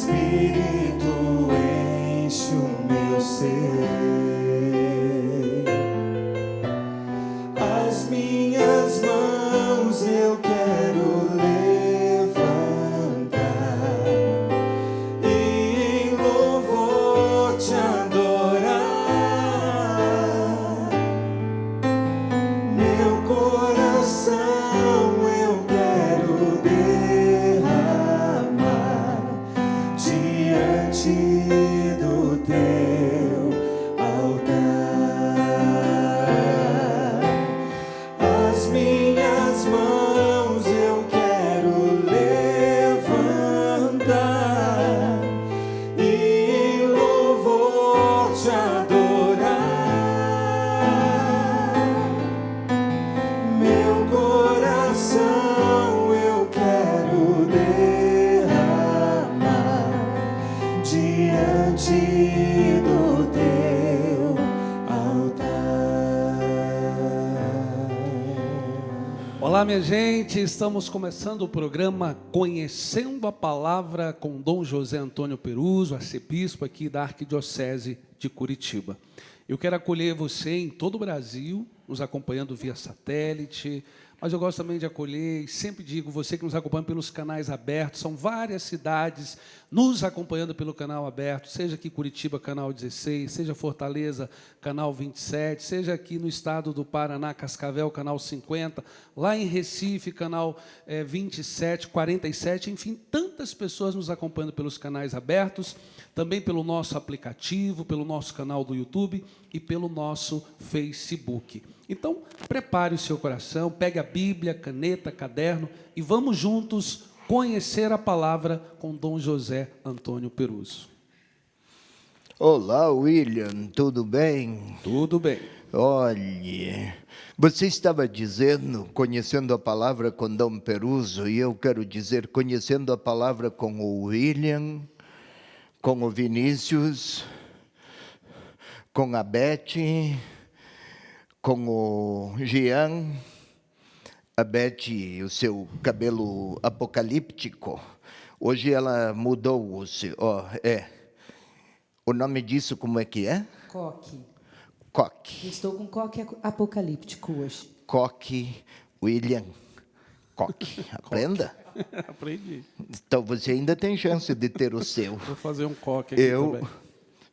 Espírito enche o meu ser. As minhas mãos eu quero levantar e em louvor te adorar. Meu coração eu quero derramar diante do teu altar. As minhas mãos eu quero levantar e em louvor te adorar. Meu coração eu quero derramar diante do teu altar. Olá, minha gente, estamos começando o programa Conhecendo a Palavra com Dom José Antônio Peruso, arcebispo aqui da Arquidiocese de Curitiba. Eu quero acolher você em todo o Brasil, nos acompanhando via satélite, mas eu gosto também de acolher, e sempre digo, você que nos acompanha pelos canais abertos, são várias cidades nos acompanhando pelo canal aberto, seja aqui Curitiba, canal 16, seja Fortaleza, canal 27, seja aqui no estado do Paraná, Cascavel, canal 50, lá em Recife, canal 27, 47, enfim, tantas pessoas nos acompanhando pelos canais abertos, também pelo nosso aplicativo, pelo nosso canal do YouTube e pelo nosso Facebook. Então, prepare o seu coração, pegue a Bíblia, caneta, caderno e vamos juntos conhecer a palavra com Dom José Antônio Peruso. Olá, William, tudo bem? Tudo bem. Olhe, você estava dizendo, conhecendo a palavra com Dom Peruso, e eu quero dizer, conhecendo a palavra com o William, com o Vinícius, com a Beth, com o Jean. A Beth, o seu cabelo apocalíptico, hoje ela mudou o nome disso como é que é? Coque. Coque. Estou com coque apocalíptico hoje. Coque, William. Coque, aprenda. Aprendi. Então você ainda tem chance de ter o seu. Vou fazer um coque aqui também.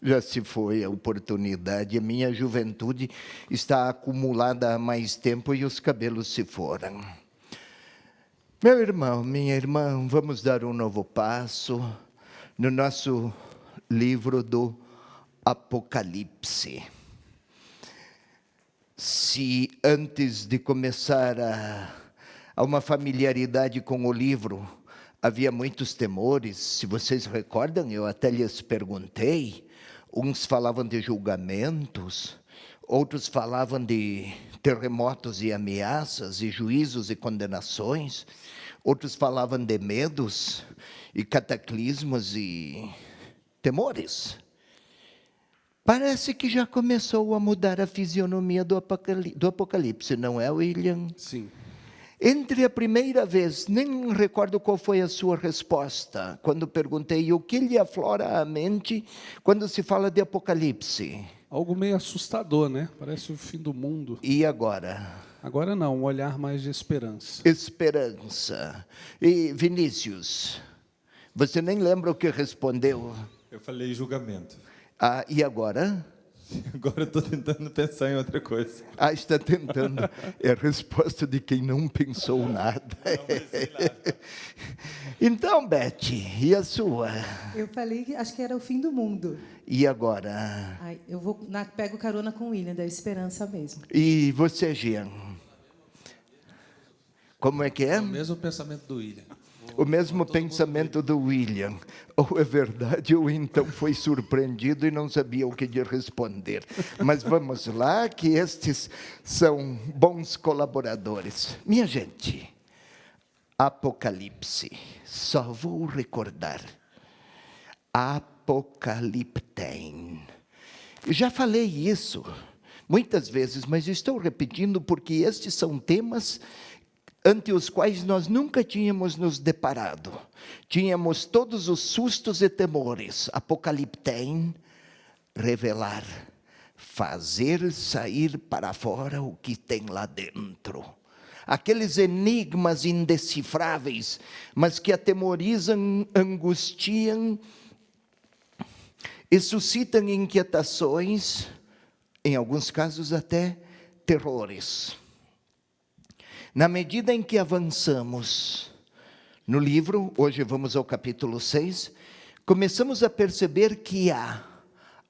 Já se foi a oportunidade, a minha juventude está acumulada há mais tempo e os cabelos se foram. Meu irmão, minha irmã, vamos dar um novo passo no nosso livro do Apocalipse. Se antes de começar a uma familiaridade com o livro, havia muitos temores, se vocês recordam, eu até lhes perguntei, uns falavam de julgamentos, outros falavam de terremotos e ameaças, e juízos e condenações, outros falavam de medos e cataclismos e temores. Parece que já começou a mudar a fisionomia do Apocalipse, não é, William? Sim. Entre a primeira vez, nem recordo qual foi a sua resposta, quando perguntei o que lhe aflora à mente quando se fala de Apocalipse. Algo meio assustador, né? Parece o fim do mundo. E agora? Agora não, um olhar mais de esperança. Esperança. E Vinícius, você nem lembra o que respondeu? Eu falei julgamento. E agora? Agora eu estou tentando pensar em outra coisa. Está tentando. É a resposta de quem não pensou nada. Não pensei nada. Então, Beth, e a sua? Eu falei que acho que era o fim do mundo. E agora? Ai, eu pego carona com o William, da esperança mesmo. E você, Jean? Como é que é? O mesmo pensamento do William. O mesmo pensamento do William. Ou é verdade, ou então foi surpreendido e não sabia o que lhe responder. Mas vamos lá, que estes são bons colaboradores. Minha gente, Apocalipse, só vou recordar. Apocaliptein. Já falei isso muitas vezes, mas estou repetindo porque estes são temas ante os quais nós nunca tínhamos nos deparado. Tínhamos todos os sustos e temores. Apocaliptein, revelar, fazer sair para fora o que tem lá dentro. Aqueles enigmas indecifráveis, mas que atemorizam, angustiam e suscitam inquietações, em alguns casos até terrores. Na medida em que avançamos no livro, hoje vamos ao capítulo 6, começamos a perceber que há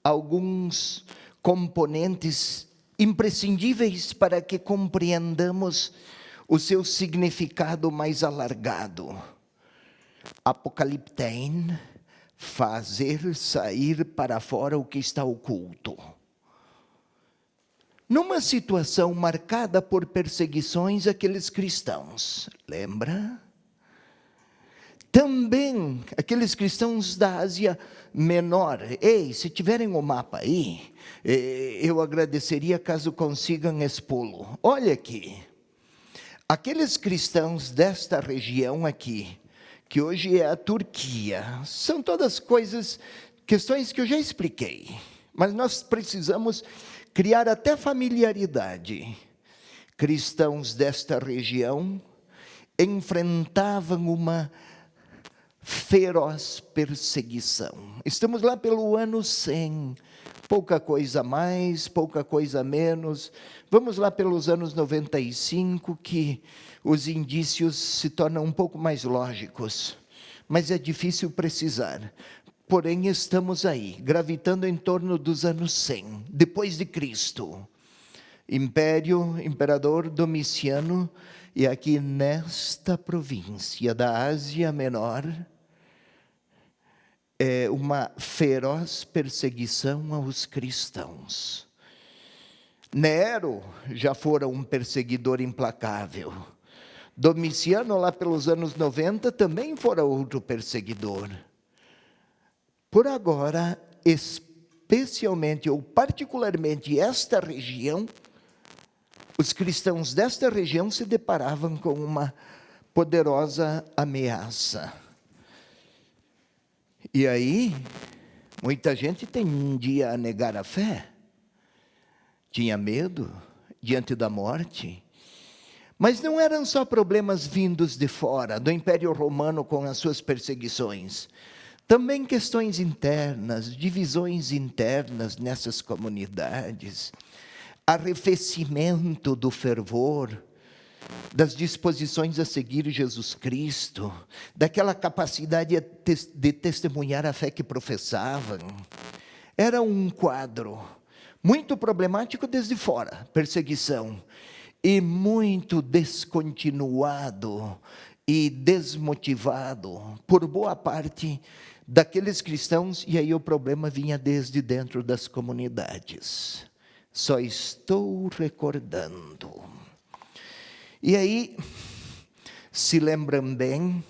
alguns componentes imprescindíveis para que compreendamos o seu significado mais alargado. Apocaliptein, fazer sair para fora o que está oculto. Numa situação marcada por perseguições àqueles cristãos, lembra? Também aqueles cristãos da Ásia Menor. Ei, se tiverem o mapa aí, eu agradeceria caso consigam expô-lo. Olha aqui, aqueles cristãos desta região aqui, que hoje é a Turquia, são todas questões que eu já expliquei, mas nós precisamos criar até familiaridade. Cristãos desta região enfrentavam uma feroz perseguição. Estamos lá pelo ano 100, pouca coisa mais, pouca coisa menos. Vamos lá pelos anos 95, que os indícios se tornam um pouco mais lógicos, mas é difícil precisar. Porém, estamos aí, gravitando em torno dos anos 100, depois de Cristo. Imperador Domiciano, e aqui nesta província da Ásia Menor, é uma feroz perseguição aos cristãos. Nero já fora um perseguidor implacável. Domiciano, lá pelos anos 90, também fora outro perseguidor. Por agora, especialmente ou particularmente esta região, os cristãos desta região se deparavam com uma poderosa ameaça. E aí, muita gente tendia a negar a fé, tinha medo diante da morte. Mas não eram só problemas vindos de fora, do Império Romano com as suas perseguições. Também questões internas, divisões internas nessas comunidades, arrefecimento do fervor, das disposições a seguir Jesus Cristo, daquela capacidade de testemunhar a fé que professavam. Era um quadro muito problemático desde fora, perseguição, e muito descontinuado e desmotivado por boa parte daqueles cristãos, e aí o problema vinha desde dentro das comunidades. Só estou recordando. E aí, se lembram bem,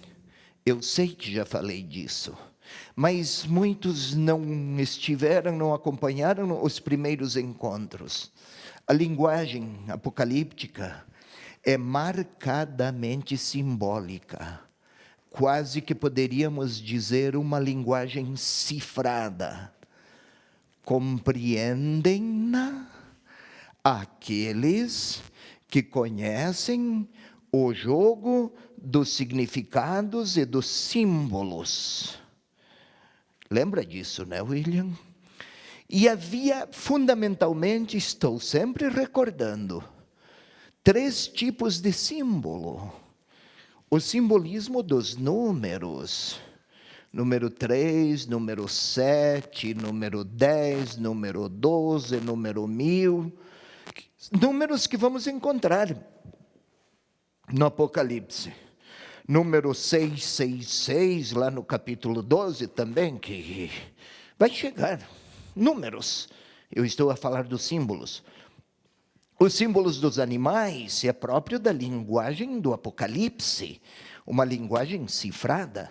eu sei que já falei disso, mas muitos não estiveram, não acompanharam os primeiros encontros. A linguagem apocalíptica é marcadamente simbólica. Quase que poderíamos dizer uma linguagem cifrada. Compreendem-na aqueles que conhecem o jogo dos significados e dos símbolos. Lembra disso, né, William? E havia, fundamentalmente, estou sempre recordando, 3 tipos de símbolo. O simbolismo dos números, número 3, número 7, número 10, número 12, número 1000, números que vamos encontrar no Apocalipse. Número 666, lá no capítulo 12 também, que vai chegar. Números, eu estou a falar dos símbolos. Os símbolos dos animais é próprio da linguagem do Apocalipse, uma linguagem cifrada.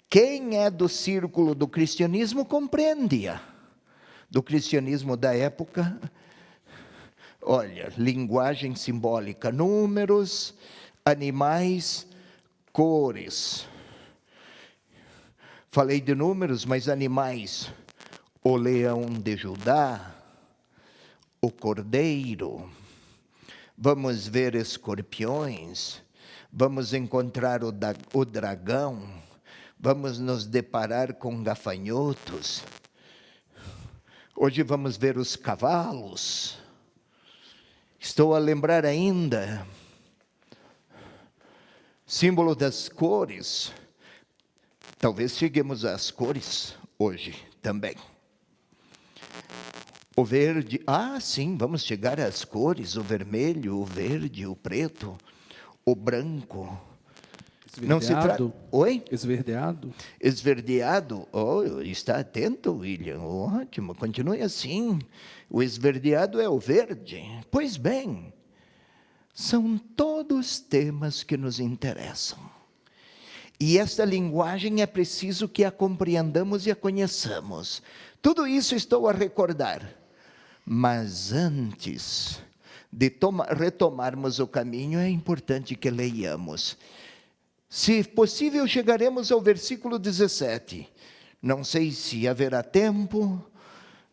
Quem é do círculo do cristianismo compreende-a. Do cristianismo da época, olha, linguagem simbólica, números, animais, cores. Falei de números, mas animais. O leão de Judá, o cordeiro. Vamos ver escorpiões. Vamos encontrar o dragão. Vamos nos deparar com gafanhotos. Hoje vamos ver os cavalos. Estou a lembrar ainda. Símbolo das cores. Talvez cheguemos às cores hoje também. O verde, sim, vamos chegar às cores, o vermelho, o verde, o preto, o branco. Não se trata. Oi? Esverdeado? Esverdeado? Oh, está atento, William. Ótimo, continue assim. O esverdeado é o verde. Pois bem, são todos temas que nos interessam. E esta linguagem é preciso que a compreendamos e a conheçamos. Tudo isso estou a recordar. Mas antes de retomarmos o caminho, é importante que leiamos. Se possível, chegaremos ao versículo 17. Não sei se haverá tempo,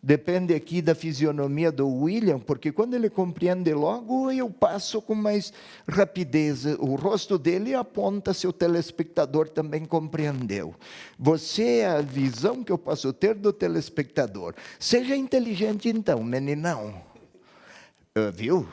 depende aqui da fisionomia do William, porque quando ele compreende logo, eu passo com mais rapidez. O rosto dele aponta se o telespectador também compreendeu. Você é a visão que eu posso ter do telespectador. Seja inteligente então, meninão. Viu?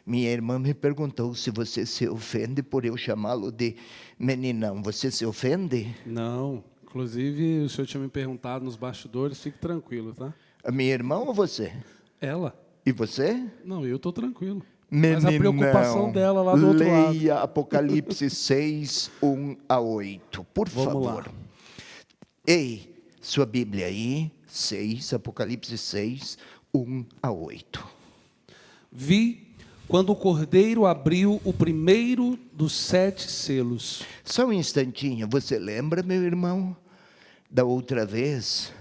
Minha irmã me perguntou se você se ofende por eu chamá-lo de meninão. Você se ofende? Não. Inclusive, o senhor tinha me perguntado nos bastidores, fique tranquilo, tá? A minha irmã ou você? Ela. E você? Não, eu estou tranquilo. Meninão, mas a preocupação dela lá do outro lado. Leia Apocalipse 6, 1 a 8, por favor. Lá. Ei, sua Bíblia aí, Apocalipse 6, 1 a 8. Vi quando o Cordeiro abriu o primeiro dos 7 selos. Só um instantinho, você lembra, meu irmão, da outra vez,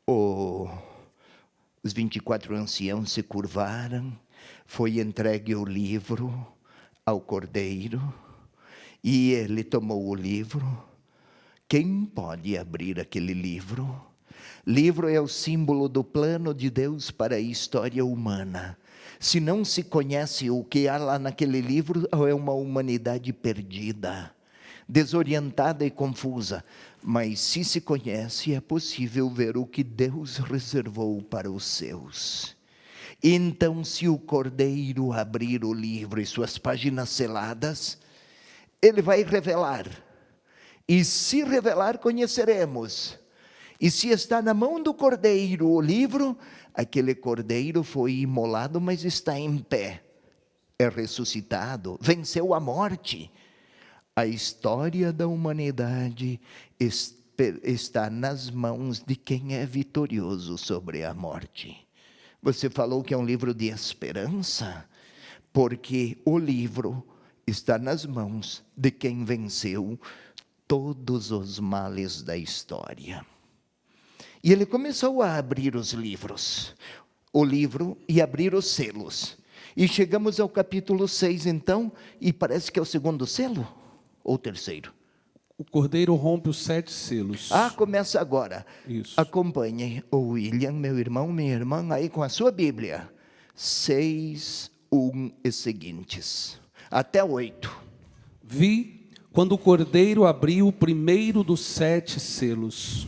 os 24 anciãos se curvaram, foi entregue o livro ao Cordeiro, e ele tomou o livro. Quem pode abrir aquele livro? Livro é o símbolo do plano de Deus para a história humana. Se não se conhece o que há lá naquele livro, é uma humanidade perdida, desorientada e confusa. Mas se se conhece, é possível ver o que Deus reservou para os seus. Então, se o Cordeiro abrir o livro e suas páginas seladas, ele vai revelar. E se revelar, conheceremos. E se está na mão do Cordeiro o livro, aquele Cordeiro foi imolado, mas está em pé. É ressuscitado, venceu a morte. A história da humanidade está nas mãos de quem é vitorioso sobre a morte. Você falou que é um livro de esperança, porque o livro está nas mãos de quem venceu todos os males da história. E ele começou a abrir os livros, o livro e abrir os selos. E chegamos ao capítulo 6 então, e parece que é o segundo selo ou o terceiro? O Cordeiro rompe os 7 selos. Começa agora. Isso. Acompanhe o William, meu irmão, minha irmã, aí com a sua Bíblia. 6, 1 e seguintes. Até 8. Vi quando o Cordeiro abriu o primeiro dos 7 selos.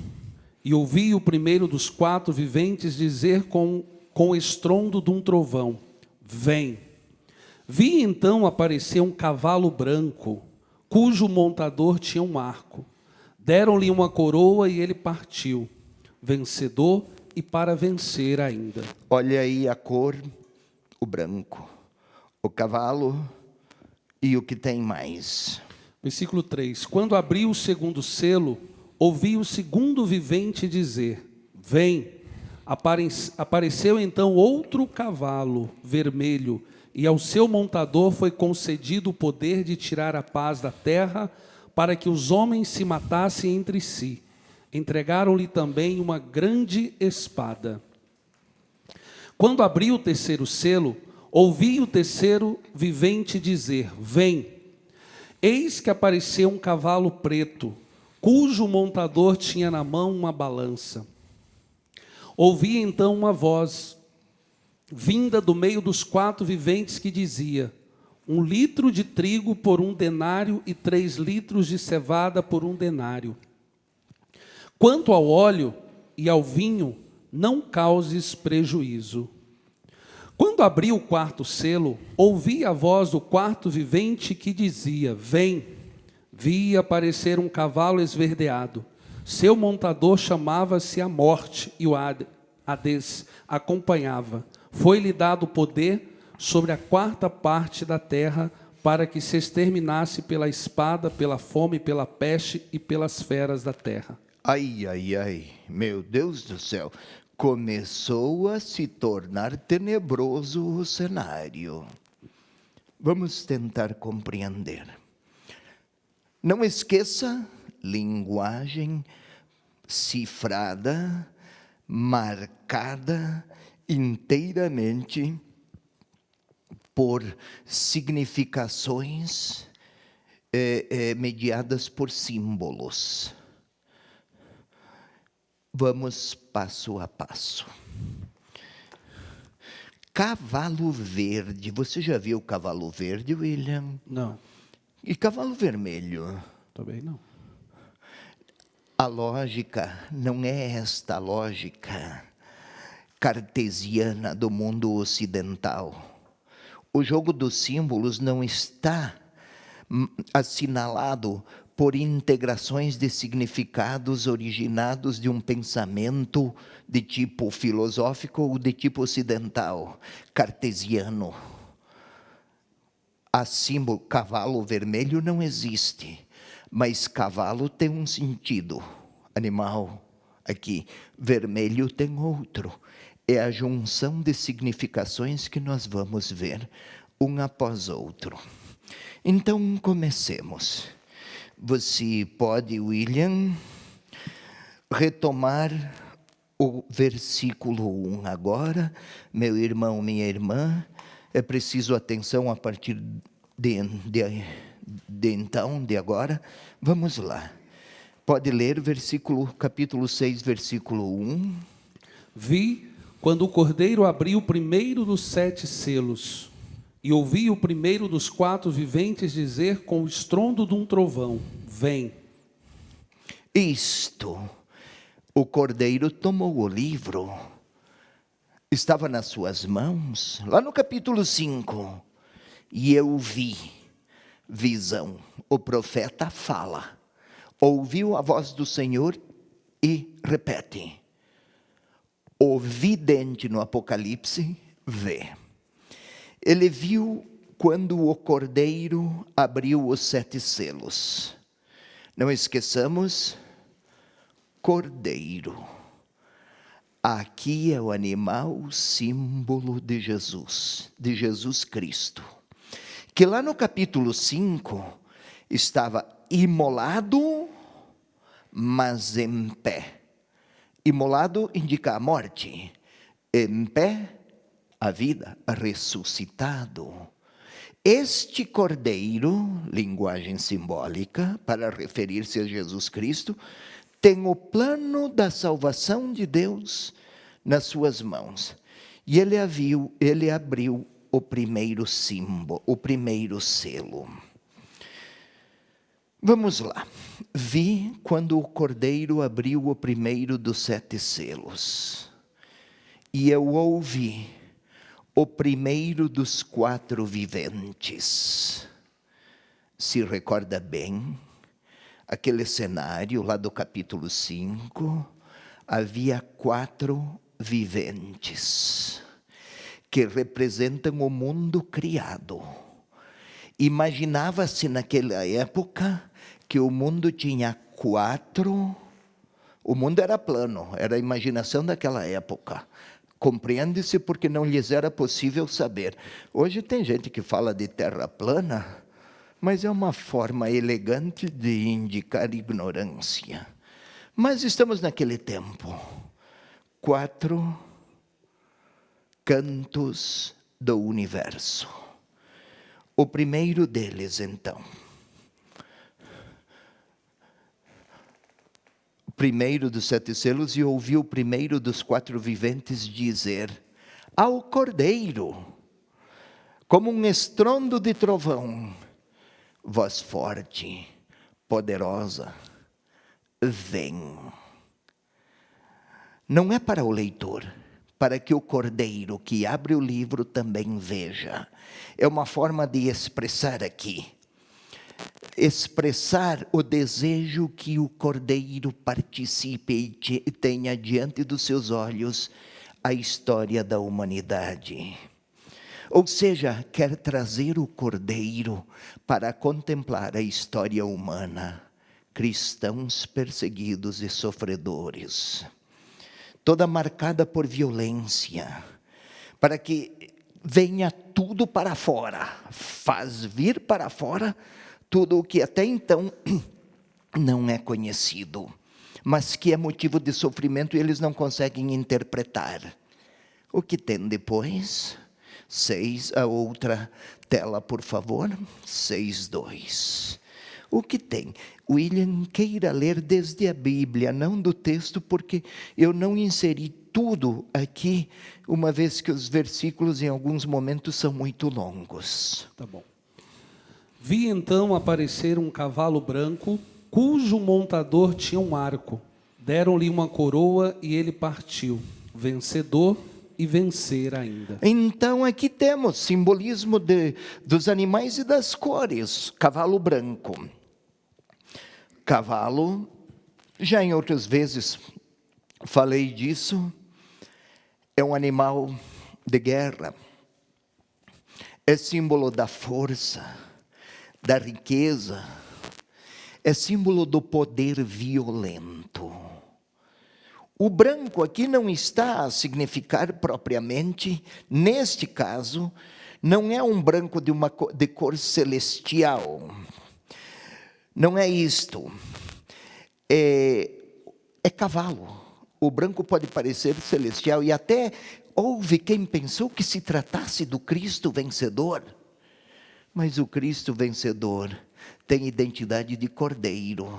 E ouvi o primeiro dos 4 viventes dizer com o estrondo de um trovão: vem. Vi então aparecer um cavalo branco, cujo montador tinha um arco. Deram-lhe uma coroa e ele partiu, vencedor e para vencer ainda. Olha aí a cor, o branco, o cavalo e o que tem mais. Versículo 3. Quando abriu o segundo selo, ouvi o segundo vivente dizer: vem. Apareceu então outro cavalo vermelho, e ao seu montador foi concedido o poder de tirar a paz da terra, para que os homens se matassem entre si. Entregaram-lhe também uma grande espada. Quando abriu o terceiro selo, Ouvi o terceiro vivente dizer: vem. Eis que apareceu um cavalo preto, cujo montador tinha na mão uma balança. Ouvi então uma voz, vinda do meio dos 4 viventes, que dizia: 1 litro de trigo por 1 denário e 3 litros de cevada por 1 denário. Quanto ao óleo e ao vinho, não causes prejuízo. Quando abri o 4º selo, ouvi a voz do 4º vivente que dizia: vem. Vi aparecer um cavalo esverdeado. Seu montador chamava-se a Morte, e o Hades acompanhava. Foi-lhe dado poder sobre a 4ª parte da terra, para que se exterminasse pela espada, pela fome, pela peste e pelas feras da terra. Ai, ai, ai, meu Deus do céu. Começou a se tornar tenebroso o cenário. Vamos tentar compreender. Não esqueça, linguagem cifrada, marcada inteiramente por significações mediadas por símbolos. Vamos passo a passo. Cavalo verde. Você já viu cavalo verde, William? Não, E cavalo vermelho? também não. A lógica não é esta lógica cartesiana do mundo ocidental. O jogo dos símbolos não está assinalado por integrações de significados originados de um pensamento de tipo filosófico ou de tipo ocidental, cartesiano. A símbolo cavalo vermelho não existe, mas cavalo tem um sentido animal aqui, vermelho tem outro. É a junção de significações que nós vamos ver um após outro. Então, comecemos. Você pode, William, retomar o versículo 1 agora. Meu irmão, minha irmã, é preciso atenção a partir de agora. Vamos lá. Pode ler capítulo 6, versículo 1. Vi quando o cordeiro abriu o primeiro dos 7 selos, e ouvi o primeiro dos 4 viventes dizer com o estrondo de um trovão: vem. O cordeiro tomou o livro, estava nas suas mãos, lá no capítulo 5, e eu vi, visão, o profeta fala, ouviu a voz do Senhor e repete. O vidente no Apocalipse vê. Ele viu quando o cordeiro abriu os 7 selos. Não esqueçamos, cordeiro. Aqui é o animal símbolo de Jesus Cristo. Que lá no capítulo 5 estava imolado, mas em pé. Imolado indica a morte. Em pé, a vida, ressuscitado. Este cordeiro, linguagem simbólica, para referir-se a Jesus Cristo, tem o plano da salvação de Deus nas suas mãos. E ele abriu o primeiro símbolo, o primeiro selo. Vamos lá. Vi quando o cordeiro abriu o primeiro dos 7 selos. E eu ouvi o primeiro dos 4 viventes. Se recorda bem, aquele cenário lá do capítulo 5, havia 4 viventes que representam o mundo criado. Imaginava-se naquela época que o mundo tinha 4, o mundo era plano, era a imaginação daquela época. Compreende-se porque não lhes era possível saber. Hoje tem gente que fala de terra plana, mas é uma forma elegante de indicar ignorância. Mas estamos naquele tempo. 4 cantos do universo. O primeiro deles, então. O primeiro dos 7 selos, e ouvi o primeiro dos 4 viventes dizer: ao Cordeiro, como um estrondo de trovão, voz forte, poderosa, vem. Não é para o leitor, para que o Cordeiro que abre o livro também veja. É uma forma de expressar aqui. Expressar o desejo que o Cordeiro participe e tenha diante dos seus olhos a história da humanidade. Ou seja, quer trazer o Cordeiro para contemplar a história humana, cristãos perseguidos e sofredores, toda marcada por violência, para que venha tudo para fora, faz vir para fora tudo o que até então não é conhecido, mas que é motivo de sofrimento e eles não conseguem interpretar. O que tem depois? 6, a outra tela, por favor, 6:2. O que tem? William, queira ler desde a Bíblia, não do texto, porque eu não inseri tudo aqui, uma vez que os versículos em alguns momentos são muito longos. Tá bom. Vi então aparecer um cavalo branco, cujo montador tinha um arco. Deram-lhe uma coroa e ele partiu, vencedor e vencer ainda. Então aqui temos simbolismo dos animais e das cores. Cavalo branco. Cavalo, já em outras vezes falei disso, é um animal de guerra. É símbolo da força, da riqueza. É símbolo do poder violento. O branco aqui não está a significar propriamente, neste caso, não é um branco de cor celestial. Não é isto. É cavalo. O branco pode parecer celestial, e até houve quem pensou que se tratasse do Cristo vencedor. Mas o Cristo vencedor tem identidade de cordeiro.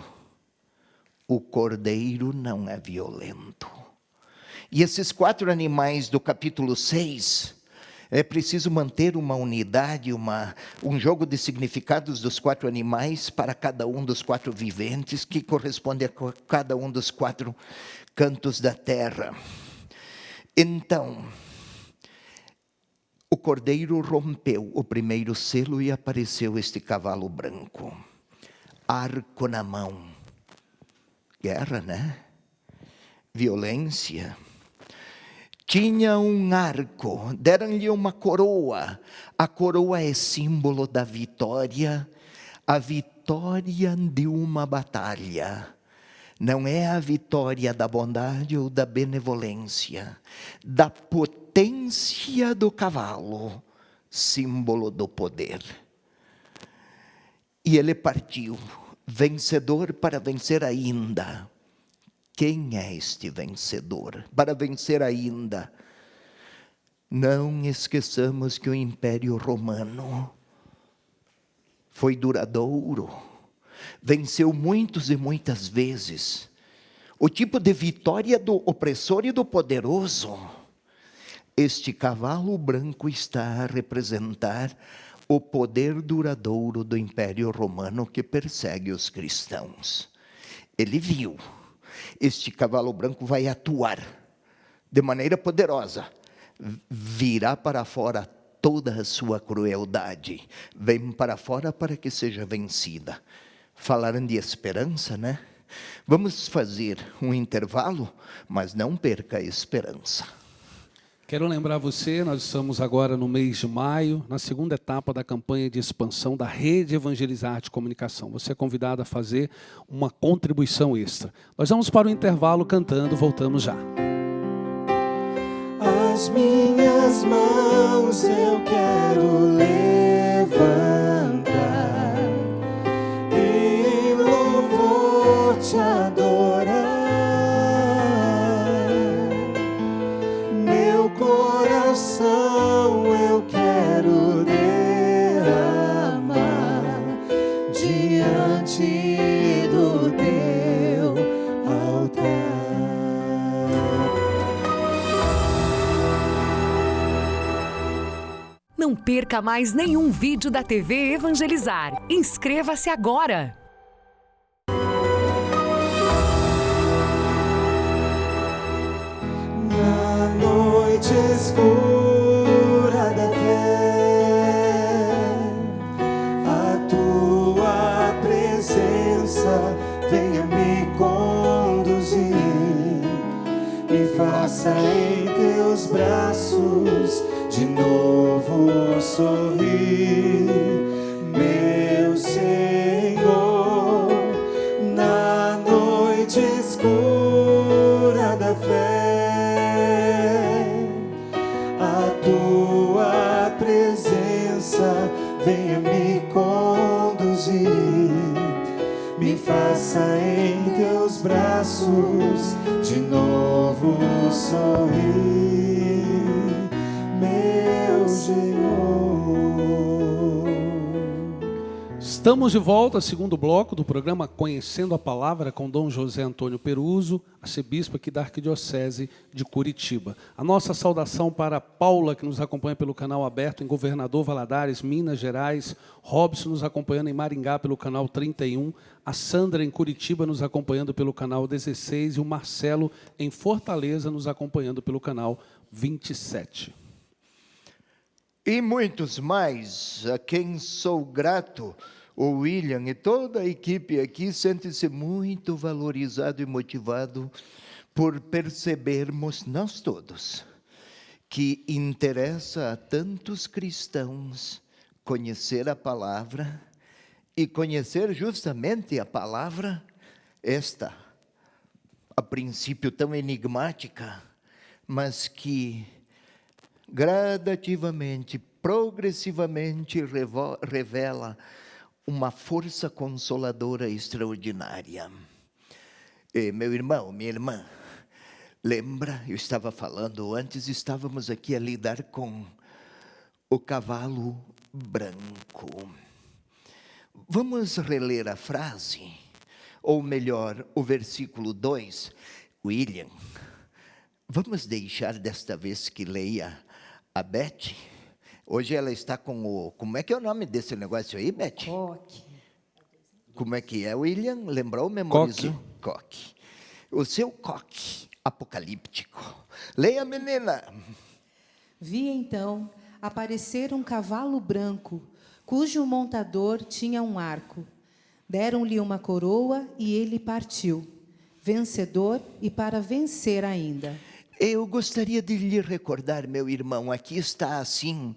O cordeiro não é violento. E esses 4 animais do capítulo 6, é preciso manter uma unidade, um jogo de significados dos 4 animais para cada um dos 4 viventes, que corresponde a cada um dos 4 cantos da terra. Então, o cordeiro rompeu o primeiro selo e apareceu este cavalo branco, arco na mão. Guerra, né? Violência. Tinha um arco, deram-lhe uma coroa. A coroa é símbolo da vitória, a vitória de uma batalha. Não é a vitória da bondade ou da benevolência, da potência do cavalo, símbolo do poder. E ele partiu, vencedor para vencer ainda. Quem é este vencedor? Para vencer ainda. Não esqueçamos que o Império Romano foi duradouro. Venceu muitos e muitas vezes. O tipo de vitória do opressor e do poderoso. Este cavalo branco está a representar o poder duradouro do Império Romano que persegue os cristãos. Ele viu. Este cavalo branco vai atuar de maneira poderosa. Virá para fora toda a sua crueldade. Vem para fora para que seja vencida. Falaram de esperança, né? Vamos fazer um intervalo, mas não perca a esperança. Quero lembrar você, nós estamos agora no mês de maio, na segunda etapa da campanha de expansão da Rede Evangelizar Arte e Comunicação. Você é convidado a fazer uma contribuição extra. Nós vamos para o intervalo cantando, voltamos já. As minhas mãos eu quero levantar e em louvor te adorar. Meu coração eu quero perca mais nenhum vídeo da TV Evangelizar. Inscreva-se agora! Na noite escura da fé, a tua presença venha me conduzir, me faça em teus braços de novo sorrir, meu Senhor. Na noite escura da fé, a tua presença venha me conduzir, me faça em teus braços de novo sorrir, meu Senhor. Estamos de volta ao segundo bloco do programa Conhecendo a Palavra com Dom José Antônio Peruso, arcebispo aqui da Arquidiocese de Curitiba. A nossa saudação para Paula, que nos acompanha pelo canal aberto em Governador Valadares, Minas Gerais, Robson nos acompanhando em Maringá pelo canal 31, a Sandra em Curitiba nos acompanhando pelo canal 16 e o Marcelo em Fortaleza nos acompanhando pelo canal 27. E muitos mais, a quem sou grato. O William e toda a equipe aqui sente-se muito valorizado e motivado por percebermos, nós todos, que interessa a tantos cristãos conhecer a palavra e conhecer justamente a palavra esta, a princípio tão enigmática, mas que gradativamente, progressivamente revela uma força consoladora extraordinária. E, meu irmão, minha irmã, lembra, eu estava falando antes, estávamos aqui a lidar com o cavalo branco. Vamos reler a frase, ou melhor, o versículo 2. William, vamos deixar desta vez que leia a Beth? Hoje ela está com o... Como é que é o nome desse negócio aí, Beth? Coque. Como é que é, William? Lembrou, memorizou? Coque. O seu coque apocalíptico. Leia, menina. Vi então aparecer um cavalo branco, cujo montador tinha um arco. Deram-lhe uma coroa e ele partiu, vencedor e para vencer ainda. Eu gostaria de lhe recordar, meu irmão, aqui está assim,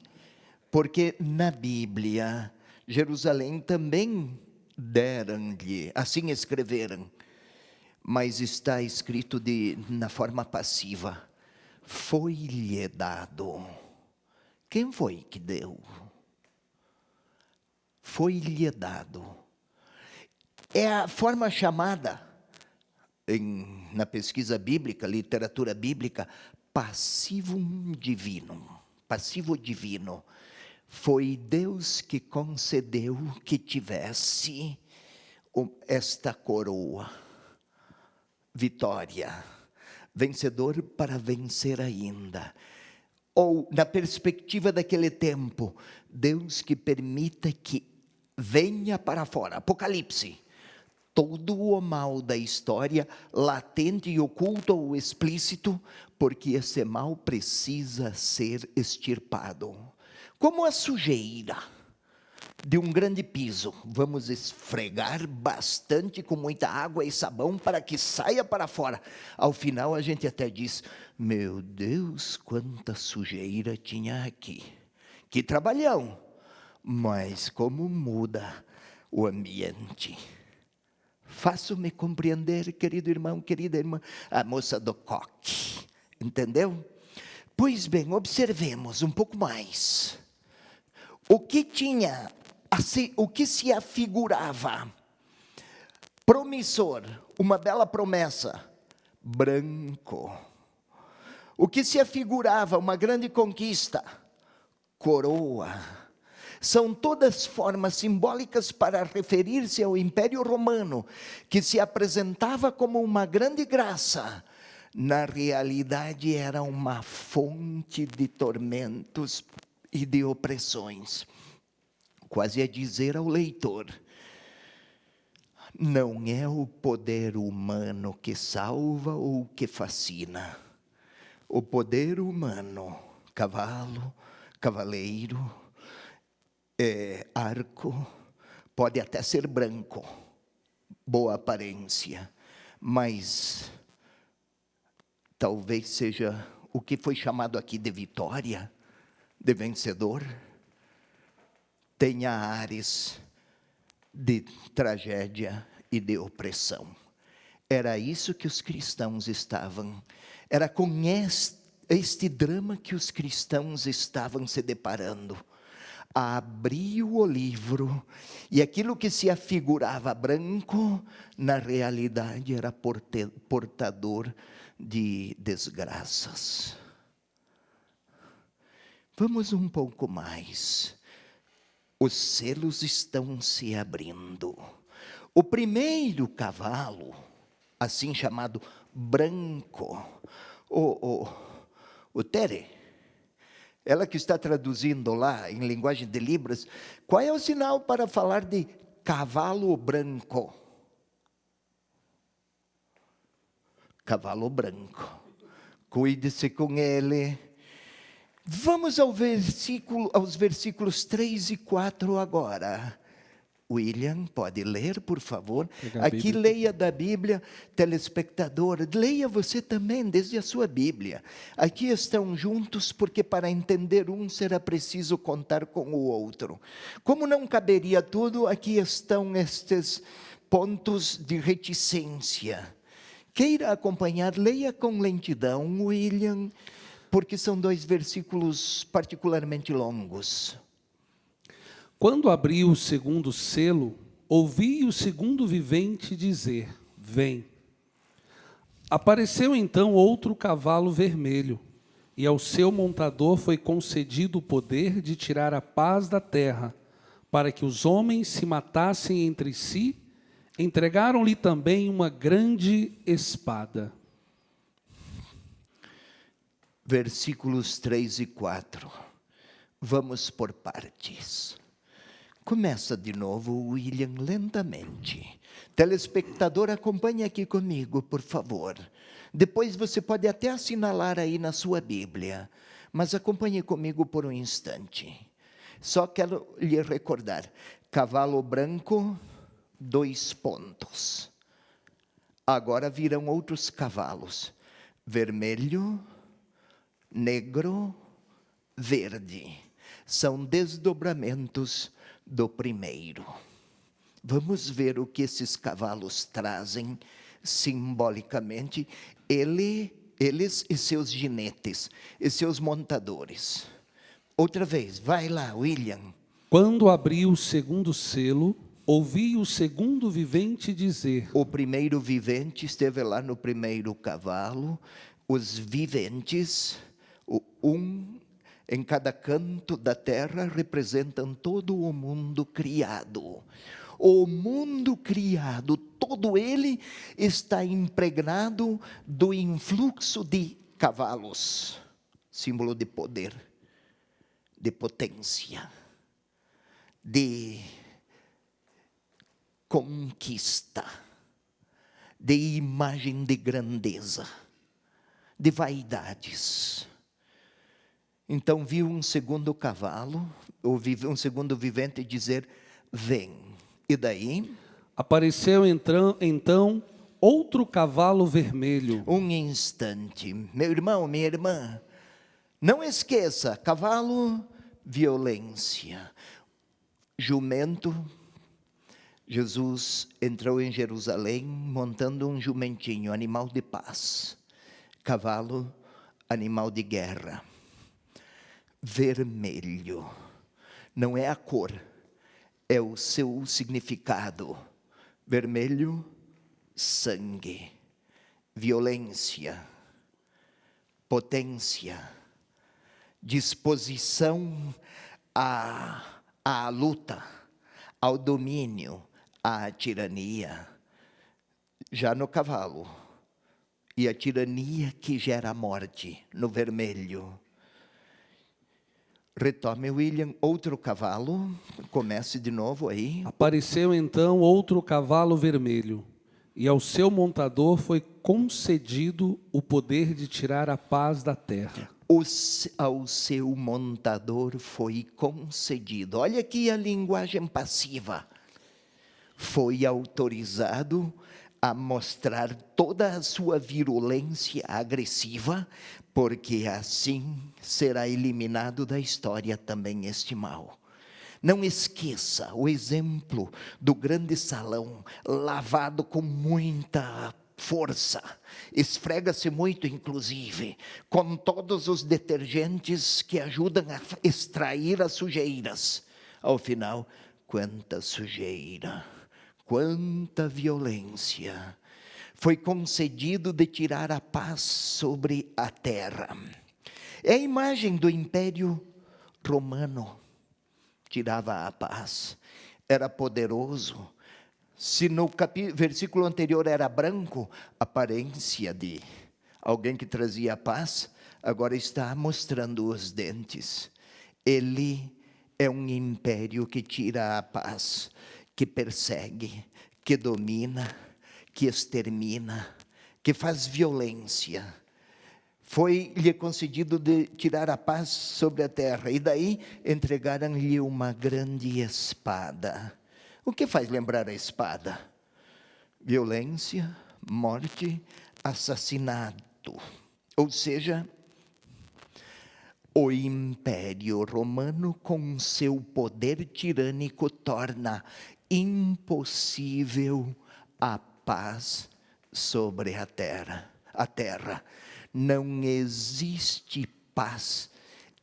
porque na Bíblia, Jerusalém também deram-lhe, assim escreveram, mas está escrito na forma passiva, foi-lhe dado. Quem foi que deu? Foi-lhe dado. É a forma chamada, na pesquisa bíblica, literatura bíblica, passivum divino. Passivo divino. Foi Deus que concedeu que tivesse esta coroa. Vitória. Vencedor para vencer ainda. Ou, na perspectiva daquele tempo, Deus que permita que venha para fora. Apocalipse. Todo o mal da história, latente e oculto ou explícito, porque esse mal precisa ser extirpado. Como a sujeira de um grande piso, vamos esfregar bastante com muita água e sabão para que saia para fora. Ao final a gente até diz, meu Deus, quanta sujeira tinha aqui. Que trabalhão, mas como muda o ambiente. Faço-me compreender, querido irmão, querida irmã, a moça do coque, entendeu? Pois bem, observemos um pouco mais. O que se afigurava? Promissor, uma bela promessa, branco. O que se afigurava? Uma grande conquista, coroa. São todas formas simbólicas para referir-se ao Império Romano, que se apresentava como uma grande graça. Na realidade, era uma fonte de tormentos e de opressões. Quase a dizer ao leitor: não é o poder humano que salva ou que fascina. O poder humano, cavalo, cavaleiro, arco, pode até ser branco, boa aparência, mas talvez seja o que foi chamado aqui de vitória, de vencedor, tenha ares de tragédia e de opressão. Era isso que os cristãos estavam, era com este drama que os cristãos estavam se deparando. Abriu o livro e aquilo que se afigurava branco, na realidade era portador de desgraças. Vamos um pouco mais. Os selos estão se abrindo. O primeiro cavalo, assim chamado branco, o Tere, ela que está traduzindo lá em linguagem de Libras, qual é o sinal para falar de cavalo branco? Cavalo branco. Cuide-se com ele. Vamos aos versículos 3 e 4 agora. William, pode ler, por favor? Aqui leia da Bíblia, telespectador, leia você também desde a sua Bíblia. Aqui estão juntos porque para entender um será preciso contar com o outro. Como não caberia tudo, aqui estão estes pontos de reticência. Queira acompanhar, leia com lentidão, William, porque são 2 versículos particularmente longos. Quando abriu o segundo selo, ouvi o segundo vivente dizer: vem. Apareceu então outro cavalo vermelho, e ao seu montador foi concedido o poder de tirar a paz da terra, para que os homens se matassem entre si. Entregaram-lhe também uma grande espada. Versículos 3 e 4. Vamos por partes. Começa de novo, William, lentamente. Telespectador, acompanhe aqui comigo, por favor. Depois você pode até assinalar aí na sua Bíblia, mas acompanhe comigo por um instante. Só quero lhe recordar: cavalo branco, 2 pontos. Agora virão outros cavalos: vermelho, negro, verde. São desdobramentos do primeiro. Vamos ver o que esses cavalos trazem simbolicamente, eles e seus jinetes, e seus montadores. Outra vez, vai lá, William. Quando abriu o segundo selo, ouvi o segundo vivente dizer... O primeiro vivente esteve lá no primeiro cavalo, os viventes, em cada canto da terra, representam todo o mundo criado. O mundo criado, todo ele está impregnado do influxo de cavalos, símbolo de poder, de potência, de conquista, de imagem de grandeza, de vaidades. Então viu um segundo cavalo, ouvi um segundo vivente dizer: vem. E daí? Apareceu então outro cavalo vermelho. Um instante, meu irmão, minha irmã, não esqueça: cavalo, violência. Jumento, Jesus entrou em Jerusalém montando um jumentinho, animal de paz. Cavalo, animal de guerra. Vermelho, não é a cor, é o seu significado. Vermelho, sangue, violência, potência, disposição à luta, ao domínio, à tirania. Já no cavalo, e a tirania que gera a morte, no vermelho. Retome, William, outro cavalo, comece de novo aí. Apareceu então outro cavalo vermelho, e ao seu montador foi concedido o poder de tirar a paz da terra. Ao seu montador foi concedido. Olha aqui a linguagem passiva. Foi autorizado a mostrar toda a sua virulência agressiva, porque assim será eliminado da história também este mal. Não esqueça o exemplo do grande salão, lavado com muita força, esfrega-se muito, inclusive, com todos os detergentes que ajudam a extrair as sujeiras. Ao final, quanta sujeira, quanta violência. Foi concedido de tirar a paz sobre a terra. É a imagem do Império Romano. Tirava a paz, era poderoso. Se no versículo anterior era branco, aparência de alguém que trazia paz, agora está mostrando os dentes. Ele é um império que tira a paz, que persegue, que domina, que extermina, que faz violência. Foi-lhe concedido de tirar a paz sobre a terra, e daí entregaram-lhe uma grande espada. O que faz lembrar a espada? Violência, morte, assassinato. Ou seja, o Império Romano, com seu poder tirânico, torna impossível a paz sobre a terra. Não existe paz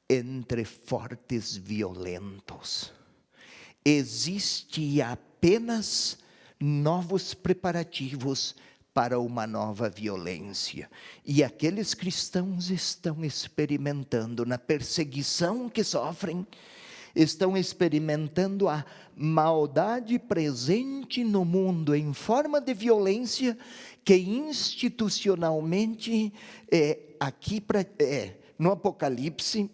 entre fortes violentos. Existe apenas novos preparativos para uma nova violência. E aqueles cristãos estão experimentando, na perseguição que sofrem, estão experimentando a maldade presente no mundo em forma de violência que institucionalmente no Apocalipse,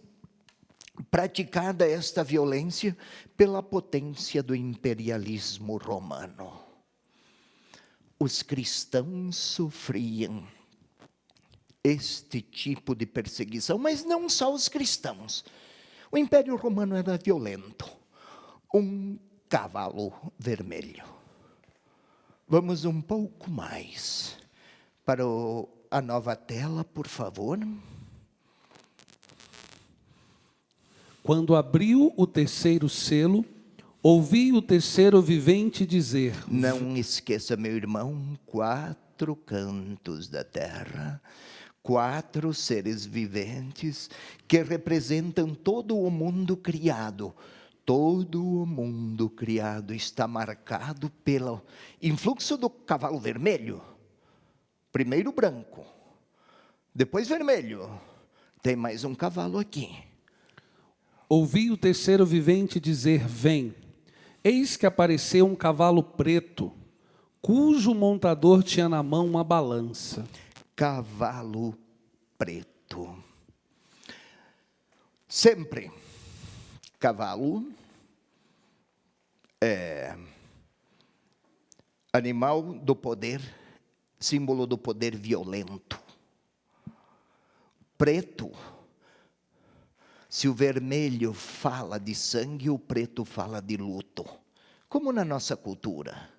praticada esta violência pela potência do imperialismo romano. Os cristãos sofriam este tipo de perseguição, mas não só os cristãos. O Império Romano era violento. Um cavalo vermelho. Vamos um pouco mais para a nova tela, por favor. Quando abriu o terceiro selo, ouvi o terceiro vivente dizer... Não esqueça, meu irmão, 4 cantos da terra, 4 seres viventes que representam todo o mundo criado. Todo o mundo criado está marcado pelo influxo do cavalo vermelho. Primeiro branco, depois vermelho. Tem mais um cavalo aqui. Ouvi o terceiro vivente dizer, vem. Eis que apareceu um cavalo preto, cujo montador tinha na mão uma balança. Cavalo preto. Sempre, cavalo é animal do poder, símbolo do poder violento. Preto, se o vermelho fala de sangue, o preto fala de luto, como na nossa cultura.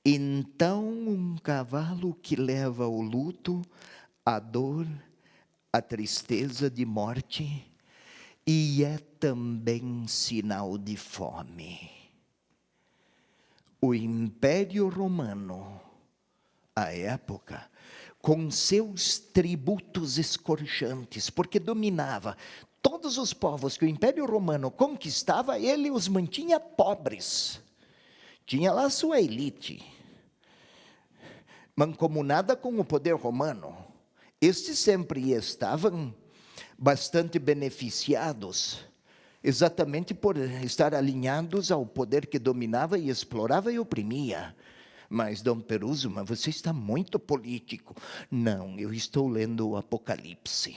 Então, um cavalo que leva o luto, a dor, a tristeza de morte, e é também sinal de fome. O Império Romano, à época, com seus tributos escorchantes, porque dominava todos os povos que o Império Romano conquistava, ele os mantinha pobres. Tinha lá sua elite, mancomunada com o poder romano. Estes sempre estavam bastante beneficiados, exatamente por estar alinhados ao poder que dominava e explorava e oprimia. Mas, Dom Peruso, mas você está muito político. Não, eu estou lendo o Apocalipse.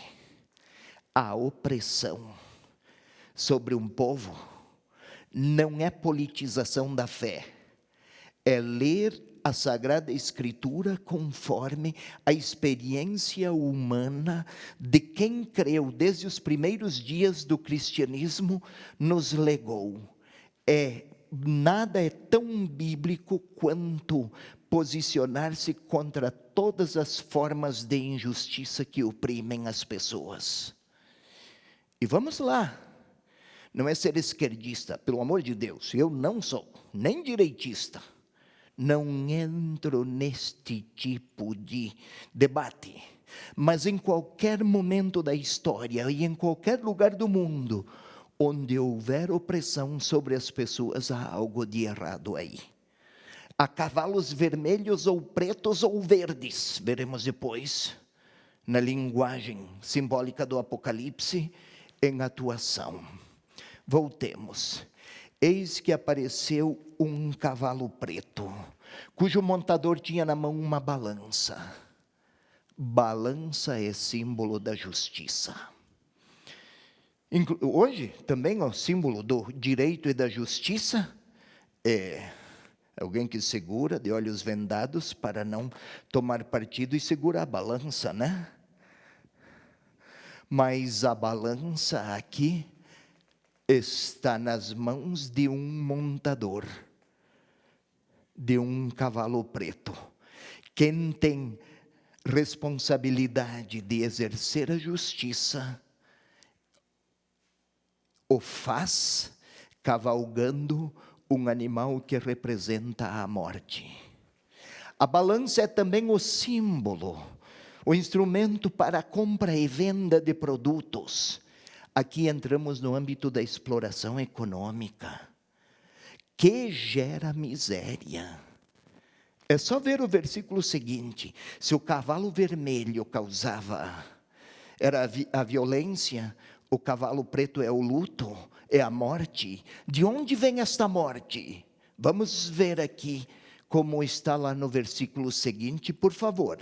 A opressão sobre um povo não é politização da fé, é ler a Sagrada Escritura conforme a experiência humana de quem creu desde os primeiros dias do cristianismo nos legou. Nada é tão bíblico quanto posicionar-se contra todas as formas de injustiça que oprimem as pessoas. E vamos lá, não é ser esquerdista, pelo amor de Deus, eu não sou, nem direitista. Não entro neste tipo de debate, mas em qualquer momento da história e em qualquer lugar do mundo onde houver opressão sobre as pessoas, há algo de errado aí. Há cavalos vermelhos ou pretos ou verdes, veremos depois, na linguagem simbólica do Apocalipse, em atuação. Voltemos. Eis que apareceu um cavalo preto, cujo montador tinha na mão uma balança. Balança é símbolo da justiça. Hoje, também o símbolo do direito e da justiça é alguém que segura de olhos vendados para não tomar partido e segura a balança, né? Mas a balança aqui está nas mãos de um montador, de um cavalo preto. Quem tem responsabilidade de exercer a justiça, o faz cavalgando um animal que representa a morte. A balança é também o símbolo, o instrumento para a compra e venda de produtos. Aqui entramos no âmbito da exploração econômica, que gera miséria. É só ver o versículo seguinte: se o cavalo vermelho era a violência, o cavalo preto é o luto, é a morte. De onde vem esta morte? Vamos ver aqui como está lá no versículo seguinte, por favor.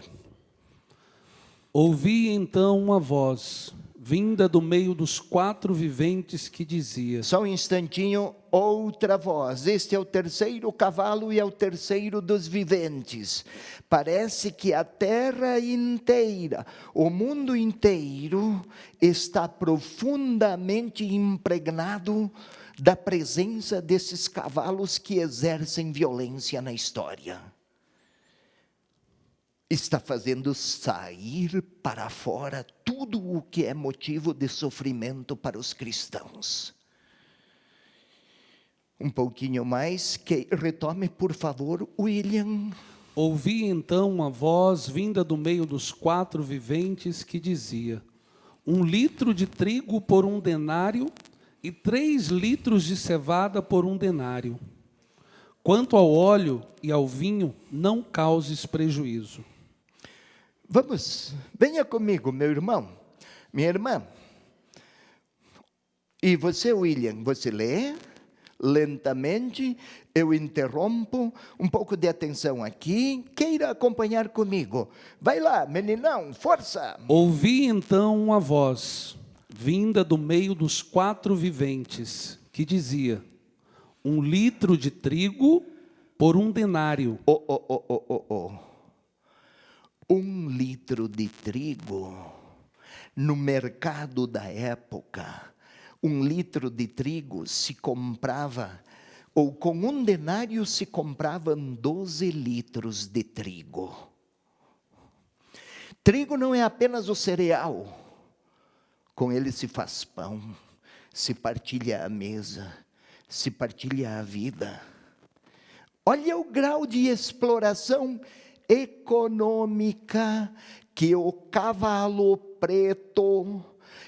Ouvi então uma voz vinda do meio dos quatro viventes que dizia... Só um instantinho, outra voz. Este é o terceiro cavalo e é o terceiro dos viventes. Parece que a terra inteira, o mundo inteiro, está profundamente impregnado da presença desses cavalos que exercem violência na história. Está fazendo sair para fora tudo o que é motivo de sofrimento para os cristãos. Um pouquinho mais, que retome, por favor, William. Ouvi então uma voz vinda do meio dos quatro viventes que dizia: 1 litro de trigo por 1 denário e 3 litros de cevada por 1 denário. Quanto ao óleo e ao vinho, não causes prejuízo. Vamos, venha comigo, meu irmão, minha irmã. E você, William, você lê lentamente, eu interrompo, um pouco de atenção aqui, queira acompanhar comigo. Vai lá, meninão, força! Ouvi então uma voz, vinda do meio dos quatro viventes, que dizia: 1 litro de trigo por 1 denário. 1 litro de trigo, no mercado da época, 1 litro de trigo se comprava, ou com 1 denário se compravam 12 litros de trigo. Trigo não é apenas o cereal, com ele se faz pão, se partilha a mesa, se partilha a vida. Olha o grau de exploração econômica que o cavalo preto,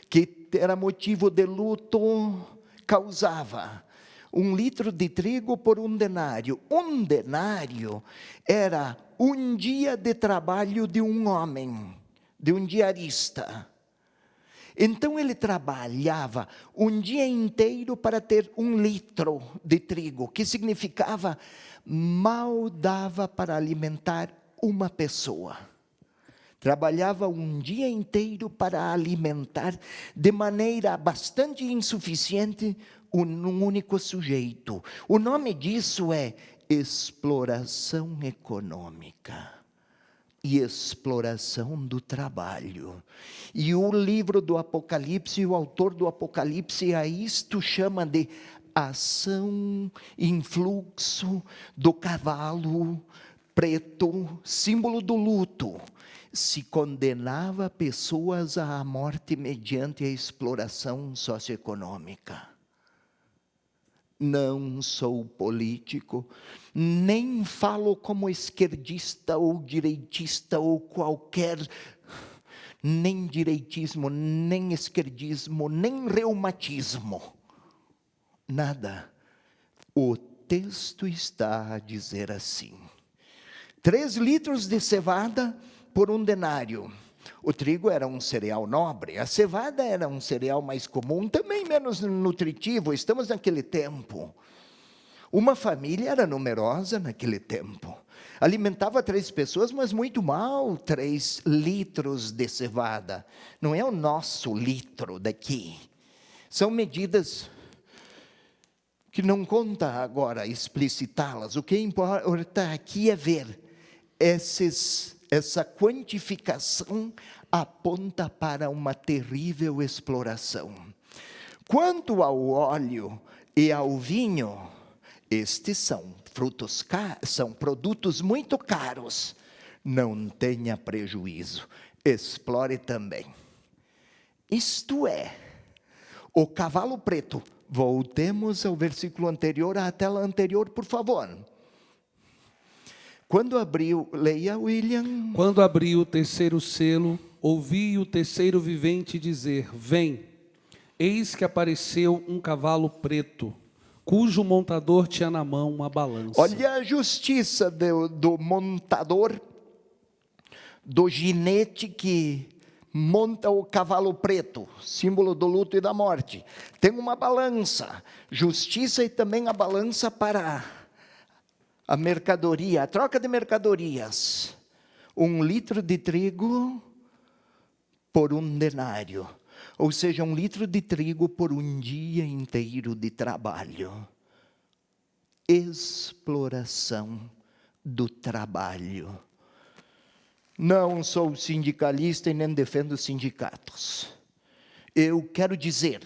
que era motivo de luto, causava. 1 litro de trigo por 1 denário. 1 denário era 1 dia de trabalho de um homem, de um diarista. Então ele trabalhava 1 dia inteiro para ter 1 litro de trigo, que significava mal dava para alimentar uma pessoa. trabalhava um dia inteiro para alimentar, de maneira bastante insuficiente, um único sujeito. O nome disso é exploração econômica e exploração do trabalho. E o livro do Apocalipse, o autor do Apocalipse, a isto chama de ação, influxo do cavalo preto, símbolo do luto. Se condenava pessoas à morte mediante a exploração socioeconômica. Não sou político, nem falo como esquerdista ou direitista ou qualquer, nem direitismo, nem esquerdismo, nem reumatismo. Nada. O texto está a dizer assim: 3 litros de cevada por 1 denário. O trigo era um cereal nobre, a cevada era um cereal mais comum, também menos nutritivo. Estamos naquele tempo. Uma família era numerosa naquele tempo. Alimentava 3 pessoas, mas muito mal, 3 litros de cevada. Não é o nosso litro daqui. São medidas que não conta agora explicitá-las. O que importa aqui é ver essa quantificação aponta para uma terrível exploração. Quanto ao óleo e ao vinho, estes são produtos muito caros. Não tenha prejuízo, explore também. Isto é, o cavalo preto. Voltemos ao versículo anterior, à tela anterior, por favor. Quando abriu, leia, William. Quando abriu o terceiro selo, ouvi o terceiro vivente dizer: vem. Eis que apareceu um cavalo preto, cujo montador tinha na mão uma balança. Olha a justiça do montador, do ginete que monta o cavalo preto, símbolo do luto e da morte. Tem uma balança, justiça, e também a balança para a mercadoria, a troca de mercadorias. 1 litro de trigo por 1 denário. Ou seja, 1 litro de trigo por 1 dia inteiro de trabalho. Exploração do trabalho. Não sou sindicalista e nem defendo sindicatos. Eu quero dizer,